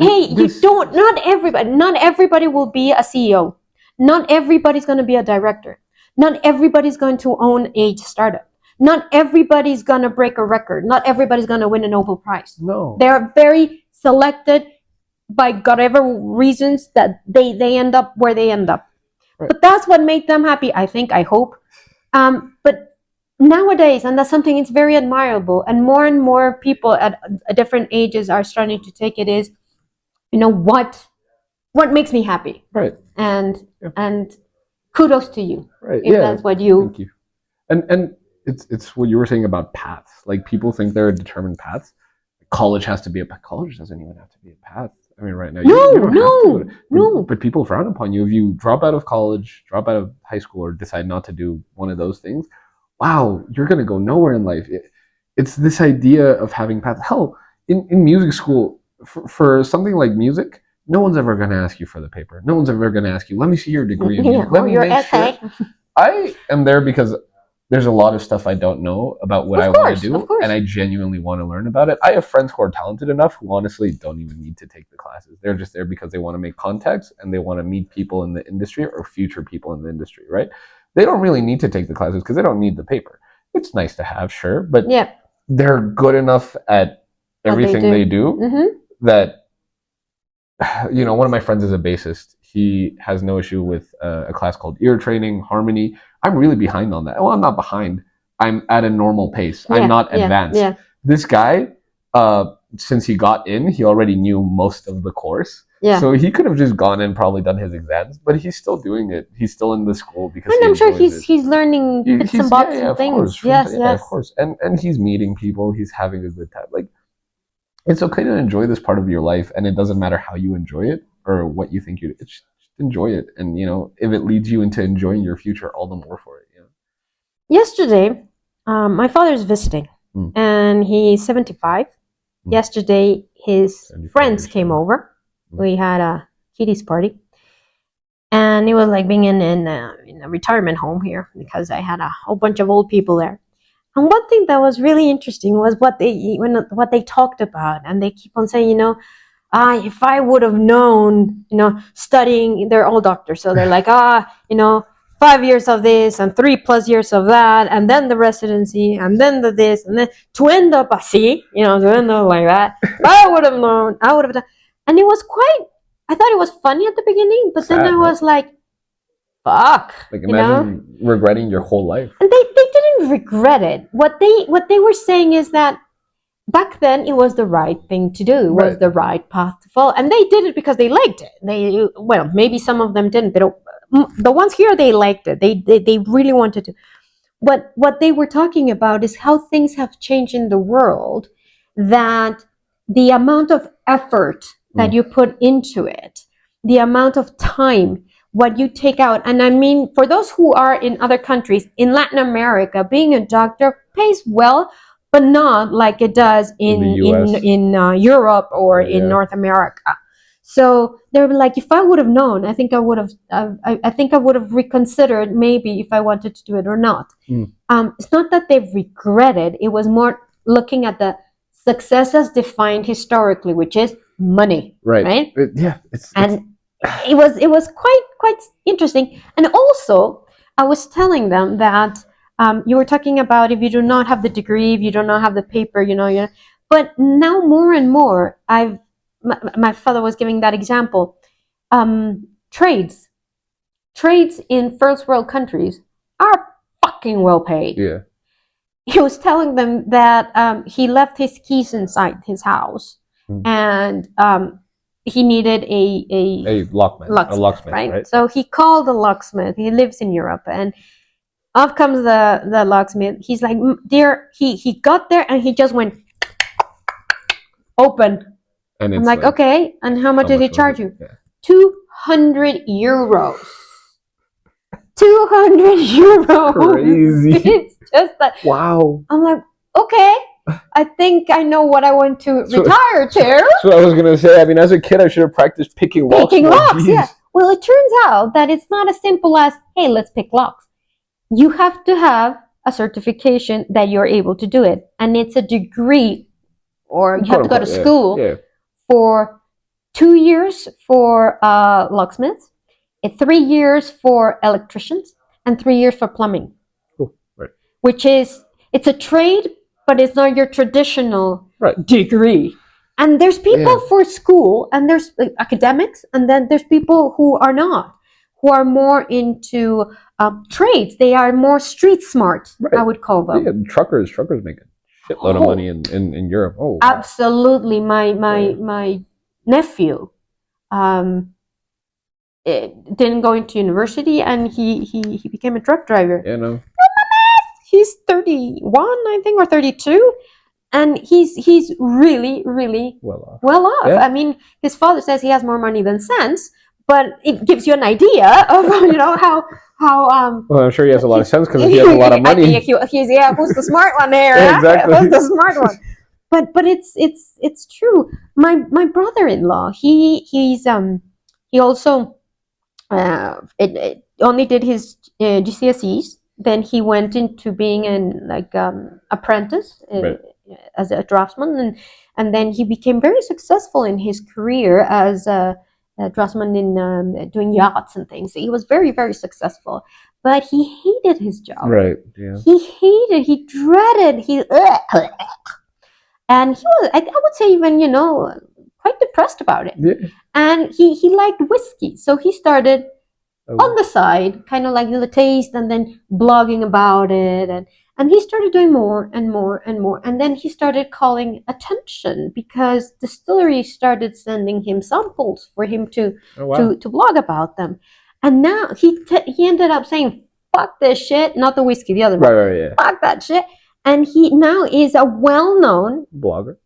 hey, not everybody will be a CEO. Not everybody's going to be a director. Not everybody's going to own a startup. Not everybody's going to break a record. Not everybody's going to win a Nobel Prize. No. They're very selected by whatever reasons that they end up where they end up. Right. But that's what made them happy, I think, I hope. But nowadays, and that's something it's very admirable, and more people at different ages are starting to take it is, what makes me happy. Right. And kudos to you. Right. If that's what you... Thank you. And it's what you were saying about paths. Like people think there are determined paths. College has to be a path. College doesn't even have to be a path. I mean, right now, you don't have to. But people frown upon you if you drop out of college, drop out of high school, or decide not to do one of those things. Wow, you're gonna go nowhere in life. It's this idea of having paths. Hell, in music school, for something like music, no one's ever gonna ask you for the paper. No one's ever gonna ask you, let me see your degree. Let me your essay. Sure. I am there because there's a lot of stuff I don't know about what I want to do, and I genuinely want to learn about it. I have friends who are talented enough who honestly don't even need to take the classes. They're just there because they want to make contacts and they want to meet people in the industry or future people in the industry, right? They don't really need to take the classes because they don't need the paper. It's nice to have, sure, but they're good enough at everything they do that, one of my friends is a bassist. He has no issue with a class called ear training, harmony. I'm really behind on that. Well, I'm not behind. I'm at a normal pace. I'm not advanced. Yeah. This guy, since he got in, he already knew most of the course. Yeah. So he could have just gone and probably done his exams, but he's still doing it. He's still in the school because and I'm sure he's learning bits and bobs and things. Yes, of course. And he's meeting people. He's having a good time. Like, it's okay to enjoy this part of your life, and it doesn't matter how you enjoy it or what you think you. Just enjoy it, and if it leads you into enjoying your future, all the more for it. Yesterday, my father's visiting, and he's 75. Yesterday, his friends came over. We had a kiddies party, and it was like being in a retirement home here because I had a whole bunch of old people there. And one thing that was really interesting was what they talked about, and they keep on saying, if I would have known, studying, they're all doctors, so they're like, 5 years of this and 3+ years of that, and then the residency, and then the this, and then to end up así, to end up like that. If I would have known, I would have done. And it was I thought it was funny at the beginning, but then I was like, fuck, Like you know. imagine regretting your whole life. And they didn't regret it. What they were saying is that back then it was the right thing to do. It was Right. the right path to follow, and they did it because they liked it. They, well, maybe some of them didn't. They don't, the ones here, they liked it. They really wanted to. What they were talking about is how things have changed in the world, that the amount of effort that you put into it, the amount of time, what you take out. And I mean, for those who are in other countries, in Latin America, being a doctor pays well, but not like it does In the US. in Europe or Yeah, in yeah. North America. So they were like, if I would have known, I think I would have. I think I would have reconsidered maybe if I wanted to do it or not. It's not that they've regretted. It was more looking at the success as defined historically, which is money, right? Yeah, And it was quite interesting. And also, I was telling them that you were talking about if you do not have the degree, if you do not have the paper, but now more and more, my father was giving that example. Trades in first world countries are fucking well paid. yeah. He was telling them that he left his keys inside his house, and he needed A locksmith, right? So he called the locksmith. He lives in Europe, and off comes the locksmith. He's like, dear, he got there and he just went open. And I'm like, okay, and how much did he charge you? Yeah. 200 euros. 200 euros. Crazy. It's just that. Wow. I'm like, okay, I think I know what I want to retire to. So I was gonna say. I mean, as a kid, I should have practiced picking locks. Picking locks, yeah. Well, it turns out that it's not as simple as, hey, let's pick locks. You have to have a certification that you're able to do it, and it's a degree, or you have to go to school for 2 years for locksmiths, 3 years for electricians, and 3 years for plumbing. Right. Which is, it's a trade, but it's not your traditional degree. And there's people for school, and there's academics, and then there's people who are not, who are more into trades. They are more street smart, I would call them. Yeah, truckers make a shitload of money in Europe. Oh, wow. Absolutely. My nephew didn't go into university, and he became a truck driver. Yeah, no. He's 31, I think, or 32, and he's really well off. Yeah. I mean, his father says he has more money than sense, but it gives you an idea of how. Well, I'm sure he has a lot of sense because he has a lot of money. He's who's the smart one here? Exactly. Who's the smart one? But it's true. My brother-in-law, he also only did his GCSEs. Then he went into being an apprentice as a draftsman, and then he became very successful in his career as a draftsman in doing yachts and things. He was very, very successful, but he hated his job. Right. Yeah. He dreaded, and he was, I would say, even quite depressed about it. Yeah. And he liked whiskey, so he started on the side, kind of like the taste, and then blogging about it, and he started doing more and more and more, and then he started calling attention because distilleries started sending him samples for him to blog about them, and now he ended up saying, "Fuck this shit," not the whiskey, the other one. Right, yeah. Fuck that shit. And he now is a well-known blogger.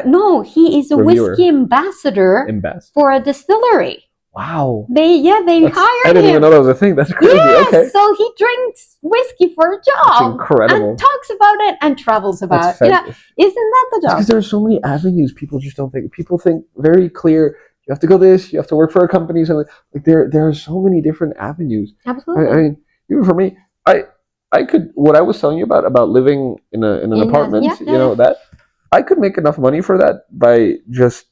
No, he is a whiskey ambassador for a distillery. Wow. They hired him. I didn't even know that was a thing. That's crazy. Yes, okay. So he drinks whiskey for a job. That's incredible. And talks about it and travels about it. Isn't that the job? Because there are so many avenues people just don't think. People think very clear. You have to go this. You have to work for a company. So like there are so many different avenues. Absolutely. I mean, even for me, I could, what I was telling you about living in an apartment, that I could make enough money for that by just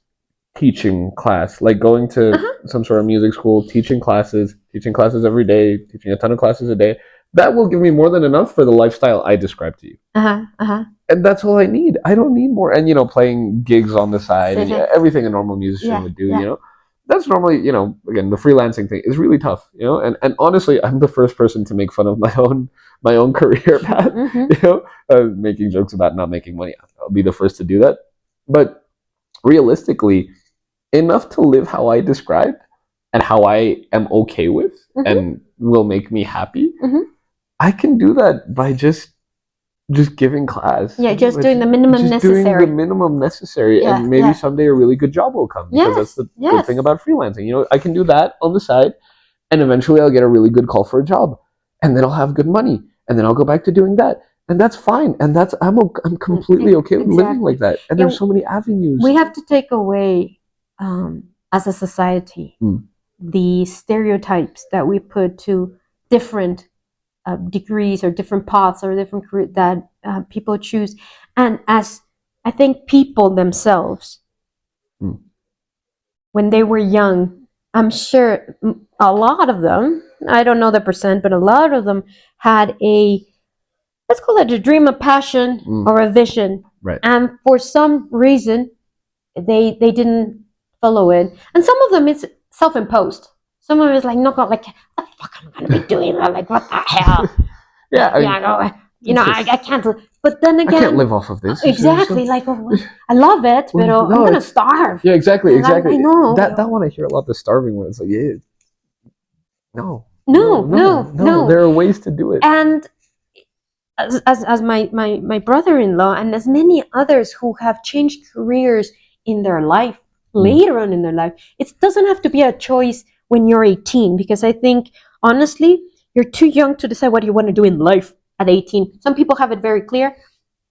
teaching class, like going to some sort of music school, teaching classes every day, teaching a ton of classes a day. That will give me more than enough for the lifestyle I described to you. And that's all I need. I don't need more. And playing gigs on the side, and everything a normal musician would do. that's normally, again, the freelancing thing is really tough, and honestly, I'm the first person to make fun of my own career path, Mm-hmm. making jokes about not making money. I'll be the first to do that. But realistically, enough to live how I described and how I am okay with Mm-hmm. and will make me happy. Mm-hmm. I can do that by just giving class. Yeah, just doing the minimum just doing the necessary. minimum necessary, Yeah, and maybe yeah. someday a really good job will come, because that's Yes, the good yes. thing about freelancing. I can do that on the side, and eventually I'll get a really good call for a job, and then I'll have good money, and then I'll go back to doing that, and that's fine, and I'm completely okay with living like that. And Yeah, there's so many avenues. we have to take away, as a society, Mm. the stereotypes that we put to different degrees or different paths or different that people choose, and as I think people themselves, Mm. when they were young, I'm sure a lot of them, I don't know the percent, but a lot of them had a, let's call it a dream, a passion, or a vision. Right. And for some reason, they didn't follow it. And some of them it's self-imposed. Some of it is like, no, God, like, what the fuck am I going to be doing? Like, what the hell? Yeah, I can't. But then again, I can't live off of this. Exactly. Like, I love it, but No, I'm gonna starve. Yeah, exactly. And I know that one I hear a lot. The starving one. It's like, yeah, no. There are ways to do it. And as my brother-in-law and as many others who have changed careers in their life later on in their life, it doesn't have to be a choice when you're 18, because I think honestly you're too young to decide what you want to do in life at 18. Some people have it very clear,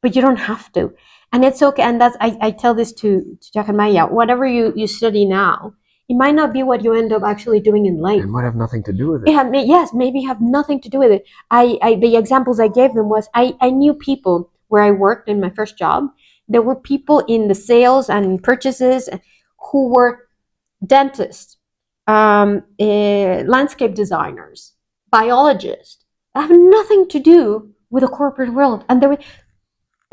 but you don't have to, and it's okay. And that's I tell this to Jack and Maya, whatever you study now, it might not be what you end up actually doing in life. It might have nothing to do with it. Yes, maybe have nothing to do with it. The examples I gave them was I knew people where I worked in my first job. There were people in the sales and purchases who were dentists, landscape designers, biologists. That have nothing to do with the corporate world, but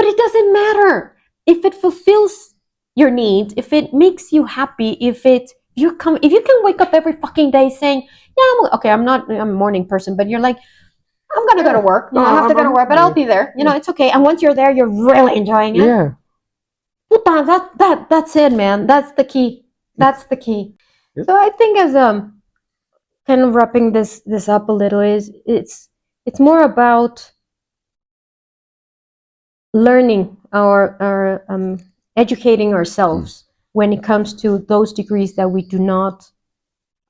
it doesn't matter if it fulfills your needs, if it makes you happy, if you can wake up every fucking day saying, yeah, I'm a morning person, but you're like, I'm gonna go to work. I have to go to work, but I'll be there. It's okay. And once you're there, you're really enjoying it. Yeah. That's it, man. That's the key. That's the key. Yep. So I think as kind of wrapping this up a little, is it's more about learning our educating ourselves when it comes to those degrees that we do not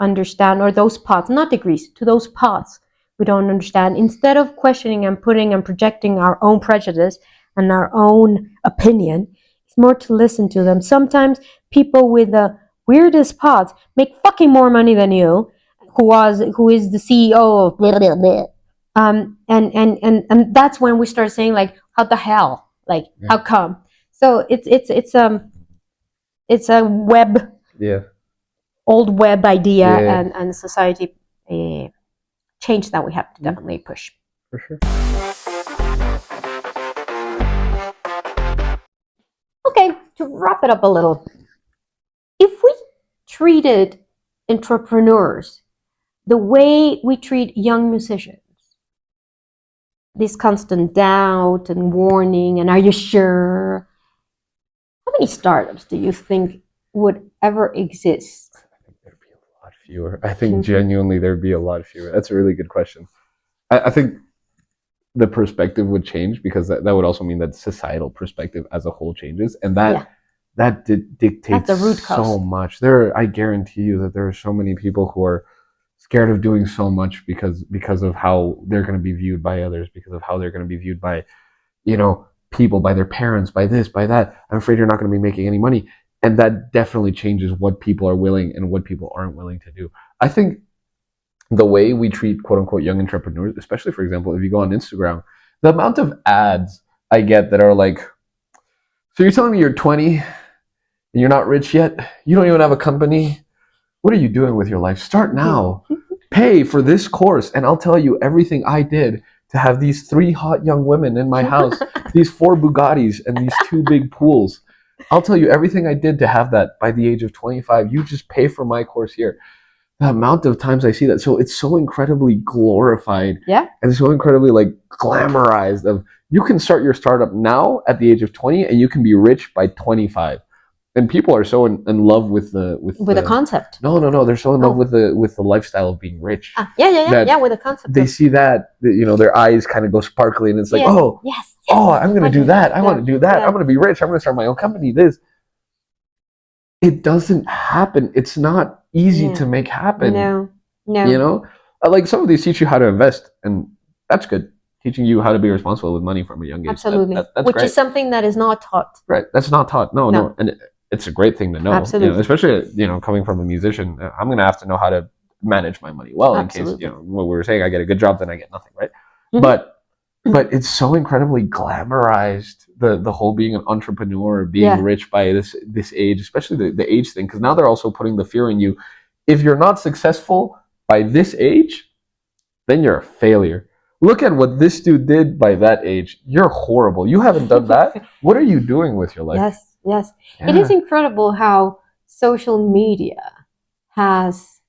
understand, or those paths, not degrees, to those paths we don't understand, instead of questioning and putting and projecting our own prejudice and our own opinion. It's more to listen to them. Sometimes people with the weirdest paths make fucking more money than you, who is the CEO of blah, blah, blah. And that's when we start saying, like, how the hell, like, how come? So it's a web, old web idea, and society change that we have to definitely push. For sure. Okay, to wrap it up a little, if we treated entrepreneurs the way we treat young musicians, this constant doubt and warning and are you sure, how many startups do you think would ever exist? I think there'd be a lot fewer. I think genuinely there'd be a lot fewer. That's a really good question. I think the perspective would change, because that would also mean that societal perspective as a whole changes, and that dictates the root cause. So much. I guarantee you that there are so many people who are scared of doing so much because of how they're going to be viewed by others, because of how they're going to be viewed by, people, by their parents, by this, by that. I'm afraid you're not going to be making any money. And that definitely changes what people are willing and what people aren't willing to do. I think the way we treat quote unquote young entrepreneurs, especially, for example, if you go on Instagram, the amount of ads I get that are like, so you're telling me you're 20 and you're not rich yet? You don't even have a company? What are you doing with your life? Start now. Pay for this course and I'll tell you everything I did to have these 3 hot young women in my house, these 4 Bugattis and these 2 big pools. I'll tell you everything I did to have that by the age of 25. You just pay for my course here. The amount of times I see that. So it's so incredibly glorified. Yeah. And so incredibly like glamorized of you can start your startup now at the age of 20 and you can be rich by 25. And people are so in love with the concept. No. They're so in love with the lifestyle of being rich. Yeah. With the concept. They see that, their eyes kind of go sparkly, and it's like, yes. I'm going to do that. I want to do that. I'm going to be rich. I'm going to start my own company. It doesn't happen. It's not easy to make happen. No. Like some of these teach you how to invest, and that's good. Teaching you how to be responsible with money from a young age. Absolutely. That's Which great. is something that is not taught. Right. That's not taught. No. And it's a great thing to know. Absolutely. Especially, coming from a musician, I'm going to have to know how to manage my money well. Absolutely. In case, what we were saying, I get a good job, then I get nothing, right? Mm-hmm. But it's so incredibly glamorized, the whole being an entrepreneur, being rich by this age, especially the age thing, because now they're also putting the fear in you. If you're not successful by this age, then you're a failure. Look at what this dude did by that age. You're horrible. You haven't done that. What are you doing with your life? Yes. Yeah. It is incredible how social media has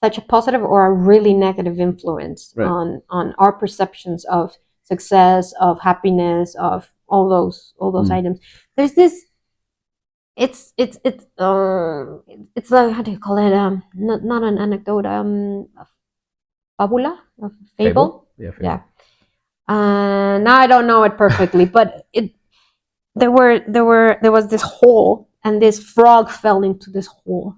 such a positive or a really negative influence on our perceptions of success, of happiness, of all those items. There's this. It's like, how do you call it? Not an anecdote. A fabula, a fable. Yeah. Now I don't know it perfectly, but there was this hole, and this frog fell into this hole,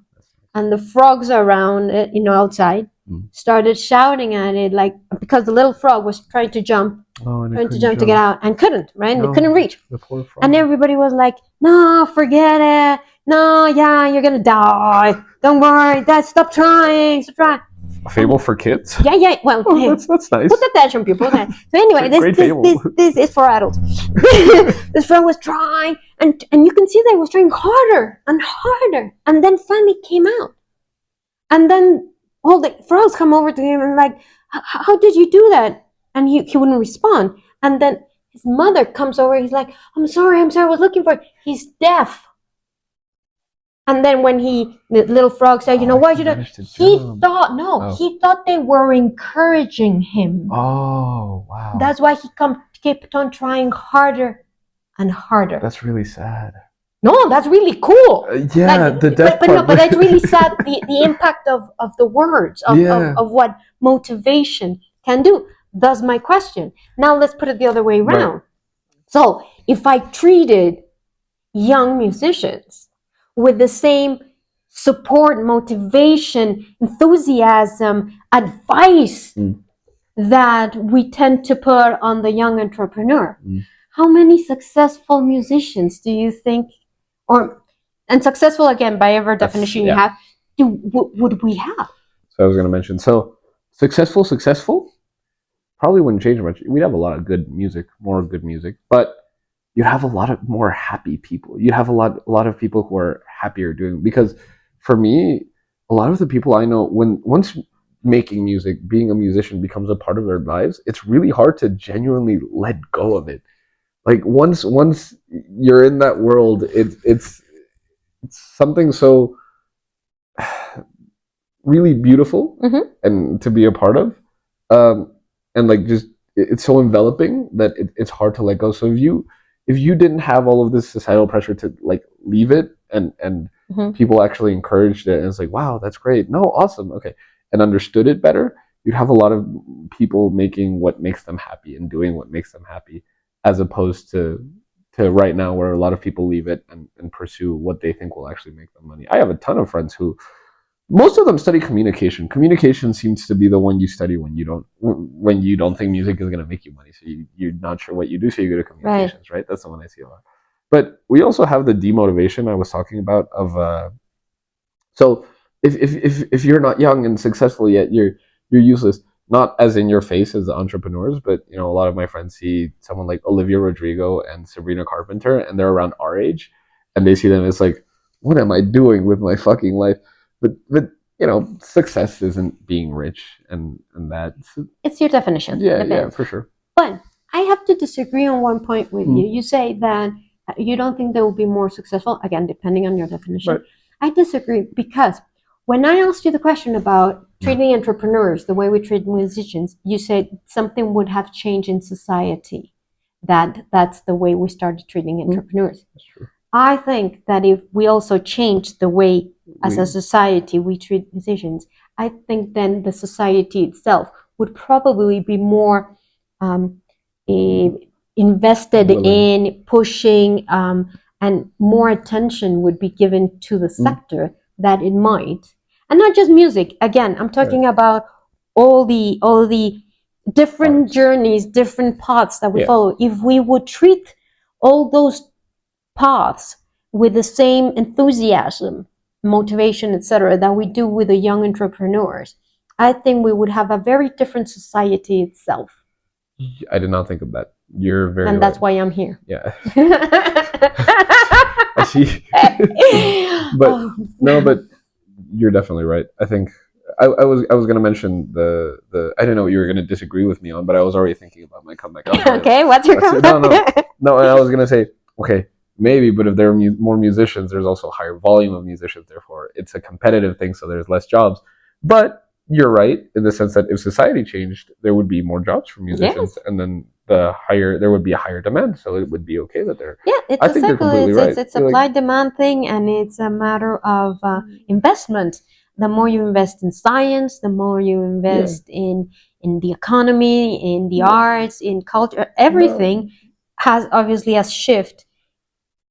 and the frogs around it, outside, started shouting at it, like, because the little frog was trying to jump to get out and couldn't, right? No, they couldn't reach. The poor frog. And everybody was like, "No, forget it. No, you're gonna die. Don't worry. Stop trying. A fable for kids? Yeah. Well, that's nice. Put attention, people. So anyway, this is for adults. This friend was trying, and you can see that he was trying harder and harder, and then finally came out. And then all the frogs come over to him and like, "How did you do that?" And he wouldn't respond. And then his mother comes over. He's like, I'm sorry. I was looking for it. He's deaf. And then when the little frog said, why did he thought they were encouraging him. Oh, wow. That's why he kept on trying harder and harder. That's really sad. No, that's really cool. The deaf part. But that's really sad, the impact of the words, of what motivation can do. That's my question. Now let's put it the other way around. Right. So if I treated young musicians with the same support, motivation, enthusiasm, advice that we tend to put on the young entrepreneur, how many successful musicians do you think, and successful again by every definition you have, would we have? So I was going to mention, successful probably wouldn't change much. We'd have a lot of good music, more good music, but you'd have a lot of more happy people. You'd have a lot of people who are happier doing, because for me, a lot of the people I know, once making music, being a musician becomes a part of their lives, it's really hard to genuinely let go of it. Like once you're in that world, it's something so really beautiful and to be a part of, and like just it's so enveloping that it's hard to let go. So if you didn't have all of this societal pressure to like leave it, and people actually encouraged it, and it's like, wow, that's great, no, awesome, okay, and understood it better, you'd have a lot of people making what makes them happy and doing what makes them happy, as opposed to right now where a lot of people leave it and pursue what they think will actually make them money. I have a ton of friends who, most of them study communication. Communication seems to be the one you study when you don't think music is going to make you money. So you're not sure what you do, so you go to communications, right? That's the one I see a lot. But we also have the demotivation I was talking about of so if you're not young and successful yet, you're useless. Not as in your face as the entrepreneurs, but a lot of my friends see someone like Olivia Rodrigo and Sabrina Carpenter, and they're around our age, and they see them as like, what am I doing with my fucking life? But success isn't being rich, and that. It's your definition. Yeah, for sure. But I have to disagree on one point with you. You say that you don't think they will be more successful? Again, depending on your definition. Right. I disagree, because when I asked you the question about treating entrepreneurs the way we treat musicians, you said something would have changed in society. That's the way we started treating entrepreneurs. That's true. I think that if we also change the way as a society we treat musicians, I think then the society itself would probably be more invested in pushing, and more attention would be given to the sector that it might. And not just music. Again, I'm talking about all the different journeys, different paths that we follow. If we would treat all those paths with the same enthusiasm, motivation, etc., that we do with the young entrepreneurs, I think we would have a very different society itself. I did not think of that. You're very And that's why I'm here. Yeah. I see. but you're definitely right. I think I was going to mention the I didn't know what you were going to disagree with me on, but I was already thinking about my comeback. Okay, what's your comeback? No. I was going to say, okay, maybe, but if there are more musicians, there's also a higher volume of musicians. Therefore, it's a competitive thing, so there's less jobs. But you're right in the sense that if society changed, there would be more jobs for musicians, and then there would be a higher demand, so it would be okay that they're. Yeah, it's I think you're completely right. It's supply demand thing, and it's a matter of investment. The more you invest in science, the more you invest in the economy, in the arts, in culture, everything has obviously a shift,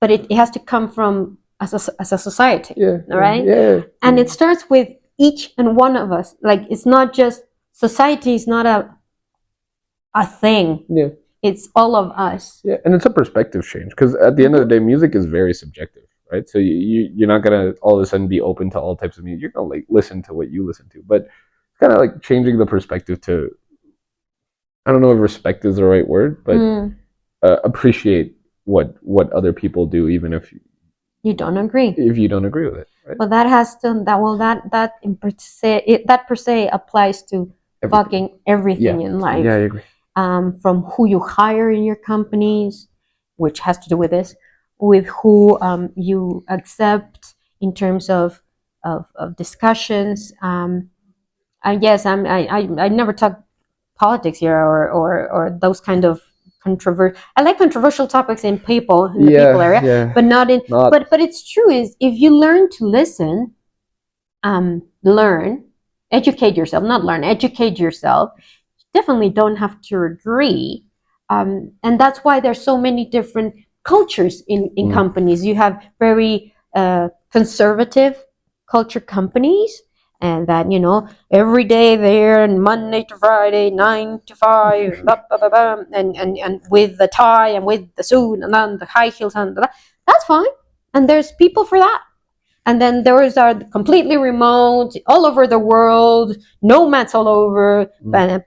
but it has to come from as a society, right? Yeah. And it starts with each and one of us. Like, it's not just society is not a thing. Yeah. It's all of us. Yeah, and it's a perspective change, because at the end of the day, music is very subjective, right? So you're not gonna all of a sudden be open to all types of music. You're gonna like listen to what you listen to, but it's kind of like changing the perspective to, I don't know if respect is the right word, but appreciate what other people do, even if you don't agree. If you don't agree with it, right? Well, that per se applies to fucking everything in life. Yeah, I agree. From who you hire in your companies, which has to do with this, with who you accept in terms of discussions. Yes, I never talk politics here or those kind of controversial. I like controversial topics in the people area, but not in. But it's true. Is if you learn to listen, educate yourself. Not learn, educate yourself. Definitely don't have to agree, and that's why there's so many different cultures in companies. You have very conservative culture companies, and that every day there, and Monday to Friday, 9 to 5, and with the tie and with the suit and then the high heels, and that's fine. And there's people for that. And then those are completely remote, all over the world, nomads all over, and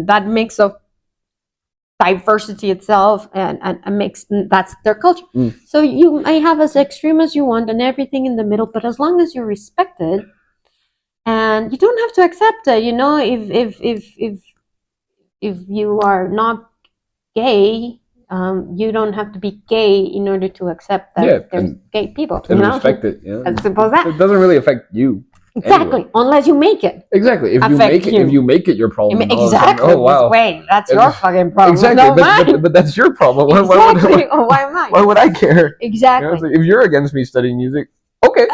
that mix of diversity itself and mix, that's their culture. So you may have as extreme as you want and everything in the middle, but as long as you respect it, and you don't have to accept it. If you are not gay, you don't have to be gay in order to accept that there's gay people. And respect it. Yeah. I suppose that it doesn't really affect you. Exactly, anyway. Unless you make it. Exactly. If you make it your problem. Exactly. Oh wow. Wait, that's your fucking problem. Exactly. But that's your problem. Exactly. Why am I? Why would I care? Exactly. If you're against me studying music, okay.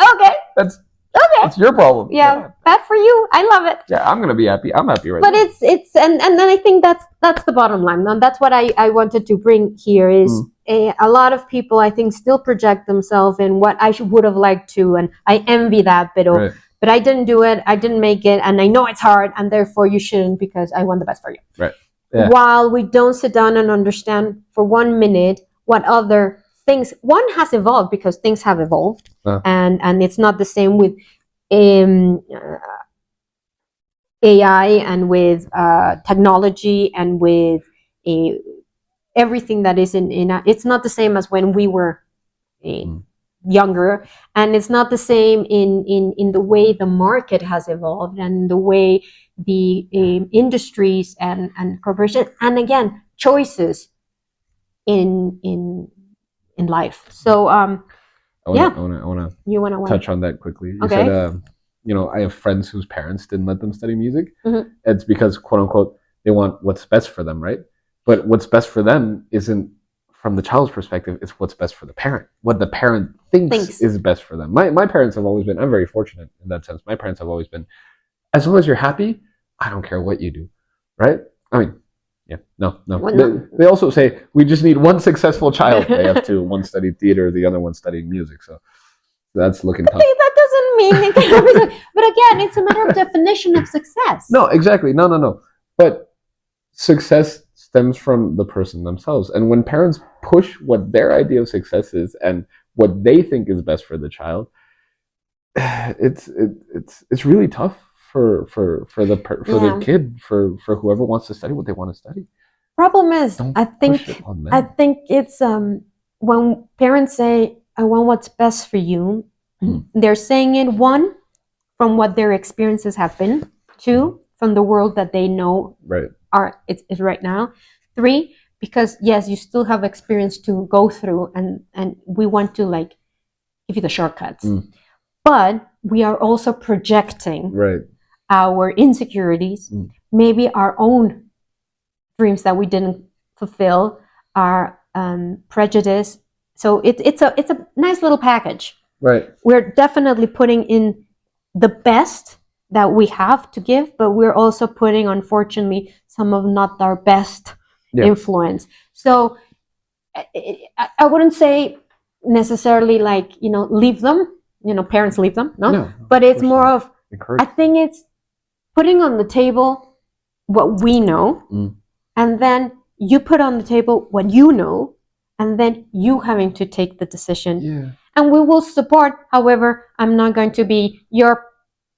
That's your problem. Yeah, bad for you. I love it. Yeah, I'm gonna be happy. I'm happy right now. But it's and then I think that's the bottom line. And that's what I wanted to bring here is a lot of people I think still project themselves in what I would have liked to, and I envy that bit of. But I didn't do it. I didn't make it, and I know it's hard, and therefore you shouldn't because I want the best for you. Right. Yeah. While we don't sit down and understand for 1 minute what other things one has evolved, because things have evolved, and it's not the same with AI and with technology and with everything that is in it's not the same as when we were younger, and it's not the same in the way the market has evolved and the way the industries and corporations, and again choices in in life. So I yeah, want to you want to touch on that quickly. You Okay. said, I have friends whose parents didn't let them study music. Mhm. It's because, quote unquote, they want what's best for them, right? But what's best for them isn't from the child's perspective, it's what's best for the parent. What the parent thinks is best for them. My parents have always been, I'm very fortunate in that sense. My parents have always been, as long as you're happy, I don't care what you do, right? I mean, yeah, no. Well, no. They also say we just need one successful child. They have two. One studied theater, the other one studying music. So that's looking tough. That doesn't mean it can be, but again, it's a matter of definition of success. No, exactly. No. But success stems from the person themselves. And when parents push what their idea of success is and what they think is best for the child, it's really tough for the kid, for whoever wants to study what they want to study. Problem is, Don't I think push it on them. I think it's when parents say, "I want what's best for you," they're saying it, one, from what their experiences have been, two, from the world that they know Right. is right now, three, because yes, you still have experience to go through, and we want to like give you the shortcuts, but we are also projecting Right. our insecurities, maybe our own dreams that we didn't fulfill, our prejudice. So it's a nice little package. Right. We're definitely putting in the best that we have to give, but we're also putting, unfortunately, some of not our best influence. So I wouldn't say necessarily like, leave them, parents leave them, no, but it's more of, I think it's putting on the table what we know, and then you put on the table what you know, and then you having to take the decision. Yeah. And we will support. However, I'm not going to be your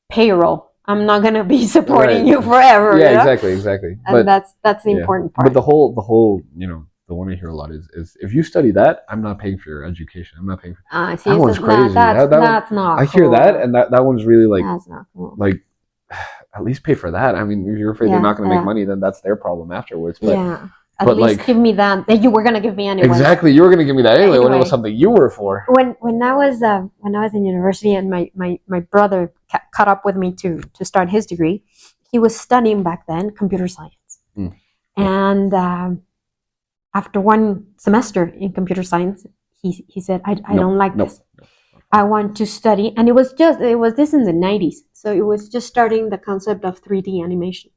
payroll. I'm not going to be supporting you forever. Yeah, exactly. And but, that's the important part. But the whole, the one I hear a lot is if you study that, I'm not paying for your education. I'm not paying for that one's crazy. That's not I hear that, and that one's really like, that's not cool. Like, at least pay for that. I mean, if you're afraid they're not going to make money, then that's their problem afterwards. But at least give me that you were going to give me anyway. Exactly, you were going to give me that anyway when it was something you were for. When I was in university and my brother caught up with me to start his degree, he was studying back then computer science, and after one semester in computer science, he said, I don't like this. I want to study, and it was this in the 90s, so it was just starting the concept of 3D animation.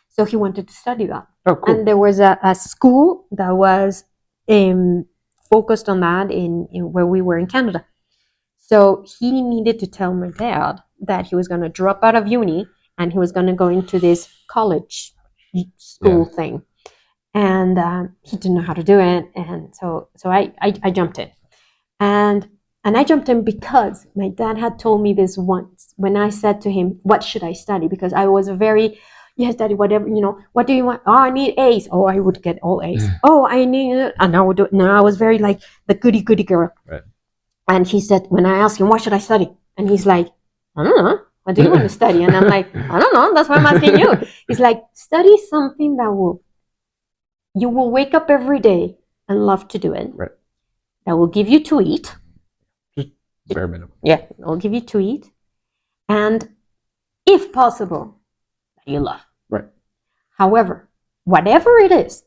So he wanted to study that. Oh, cool. And there was a school that was focused on that in where we were in Canada. So he needed to tell my dad that he was going to drop out of uni and he was going to go into this college school thing. And he didn't know how to do it, and so I jumped in, and I jumped in because my dad had told me this once when I said to him, "What should I study?" Because I was yes, Daddy, whatever, what do you want? Oh, I need A's. Oh, I would get all A's. Oh, I need, and I would do it. No, I was very like the goody girl. Right. And he said, when I asked him, what should I study? And he's like, I don't know. What do you want to study? And I'm like, I don't know. That's why I'm asking you. He's like, study something that you will wake up every day and love to do it. Right. That will give you to eat. Just bare minimum. Yeah, it will give you to eat. And if possible, you love. Right. However, whatever it is,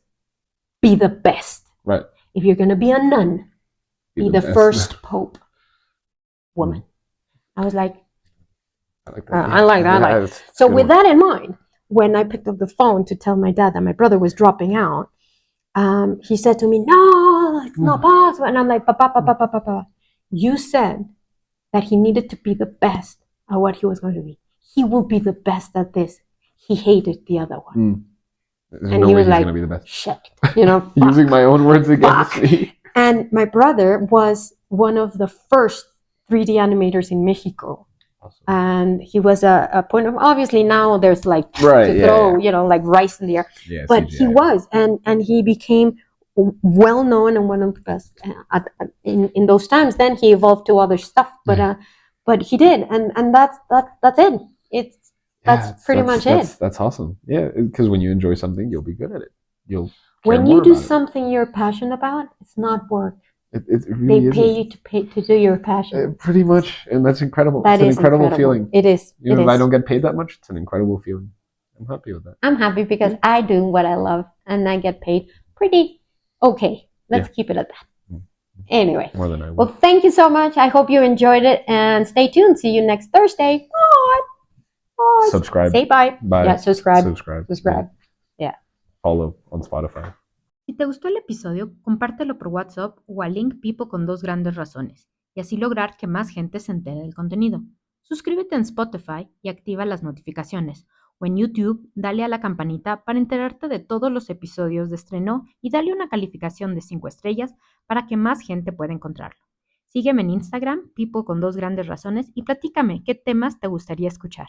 be the best. Right. If you're going to be a nun, be the first Pope woman. I was like, I like that. I like that. So with that in mind, when I picked up the phone to tell my dad that my brother was dropping out, he said to me, "No, it's not possible." And I'm like, Papa, you said that he needed to be the best at what he was going to be. He will be the best at this. He hated the other one. And he was like, be the best. Shit, using my own words against me. And my brother was one of the first 3D animators in Mexico. Awesome. And he was a point of, obviously now there's like to throw, like rice in the air. Yeah, but CGI. He was, and he became well known and one of the best in those times. Then he evolved to other stuff, but he did, and that's it. That's pretty much it. That's awesome. Yeah, because when you enjoy something, you'll be good at it. When you do something you're passionate about, it's not work. It They really pay isn't. you to do your passion. Pretty much, and that's incredible. That It's an is incredible incredible. feeling. It is. Even It if I is. don't get paid that much, it's an incredible feeling. I'm happy with that. I'm happy because Yeah. I do what I love and I get paid pretty okay. Let's keep it at that. Anyway, More than I would. well, thank you so much. I hope you enjoyed it and stay tuned. See you next Thursday. Bye. Bye. Subscribe. Say bye. Bye. Yeah, subscribe. Subscribe. Subscribe. Yeah. Follow on Spotify. Si te gustó el episodio, compártelo por WhatsApp o al link Pipo con 2 grandes razones, y así lograr que más gente se entere del contenido. Suscríbete en Spotify y activa las notificaciones, o en YouTube dale a la campanita para enterarte de todos los episodios de estreno y dale una calificación de 5 estrellas para que más gente pueda encontrarlo. Sígueme en Instagram, Pipo con 2 grandes razones, y platícame qué temas te gustaría escuchar.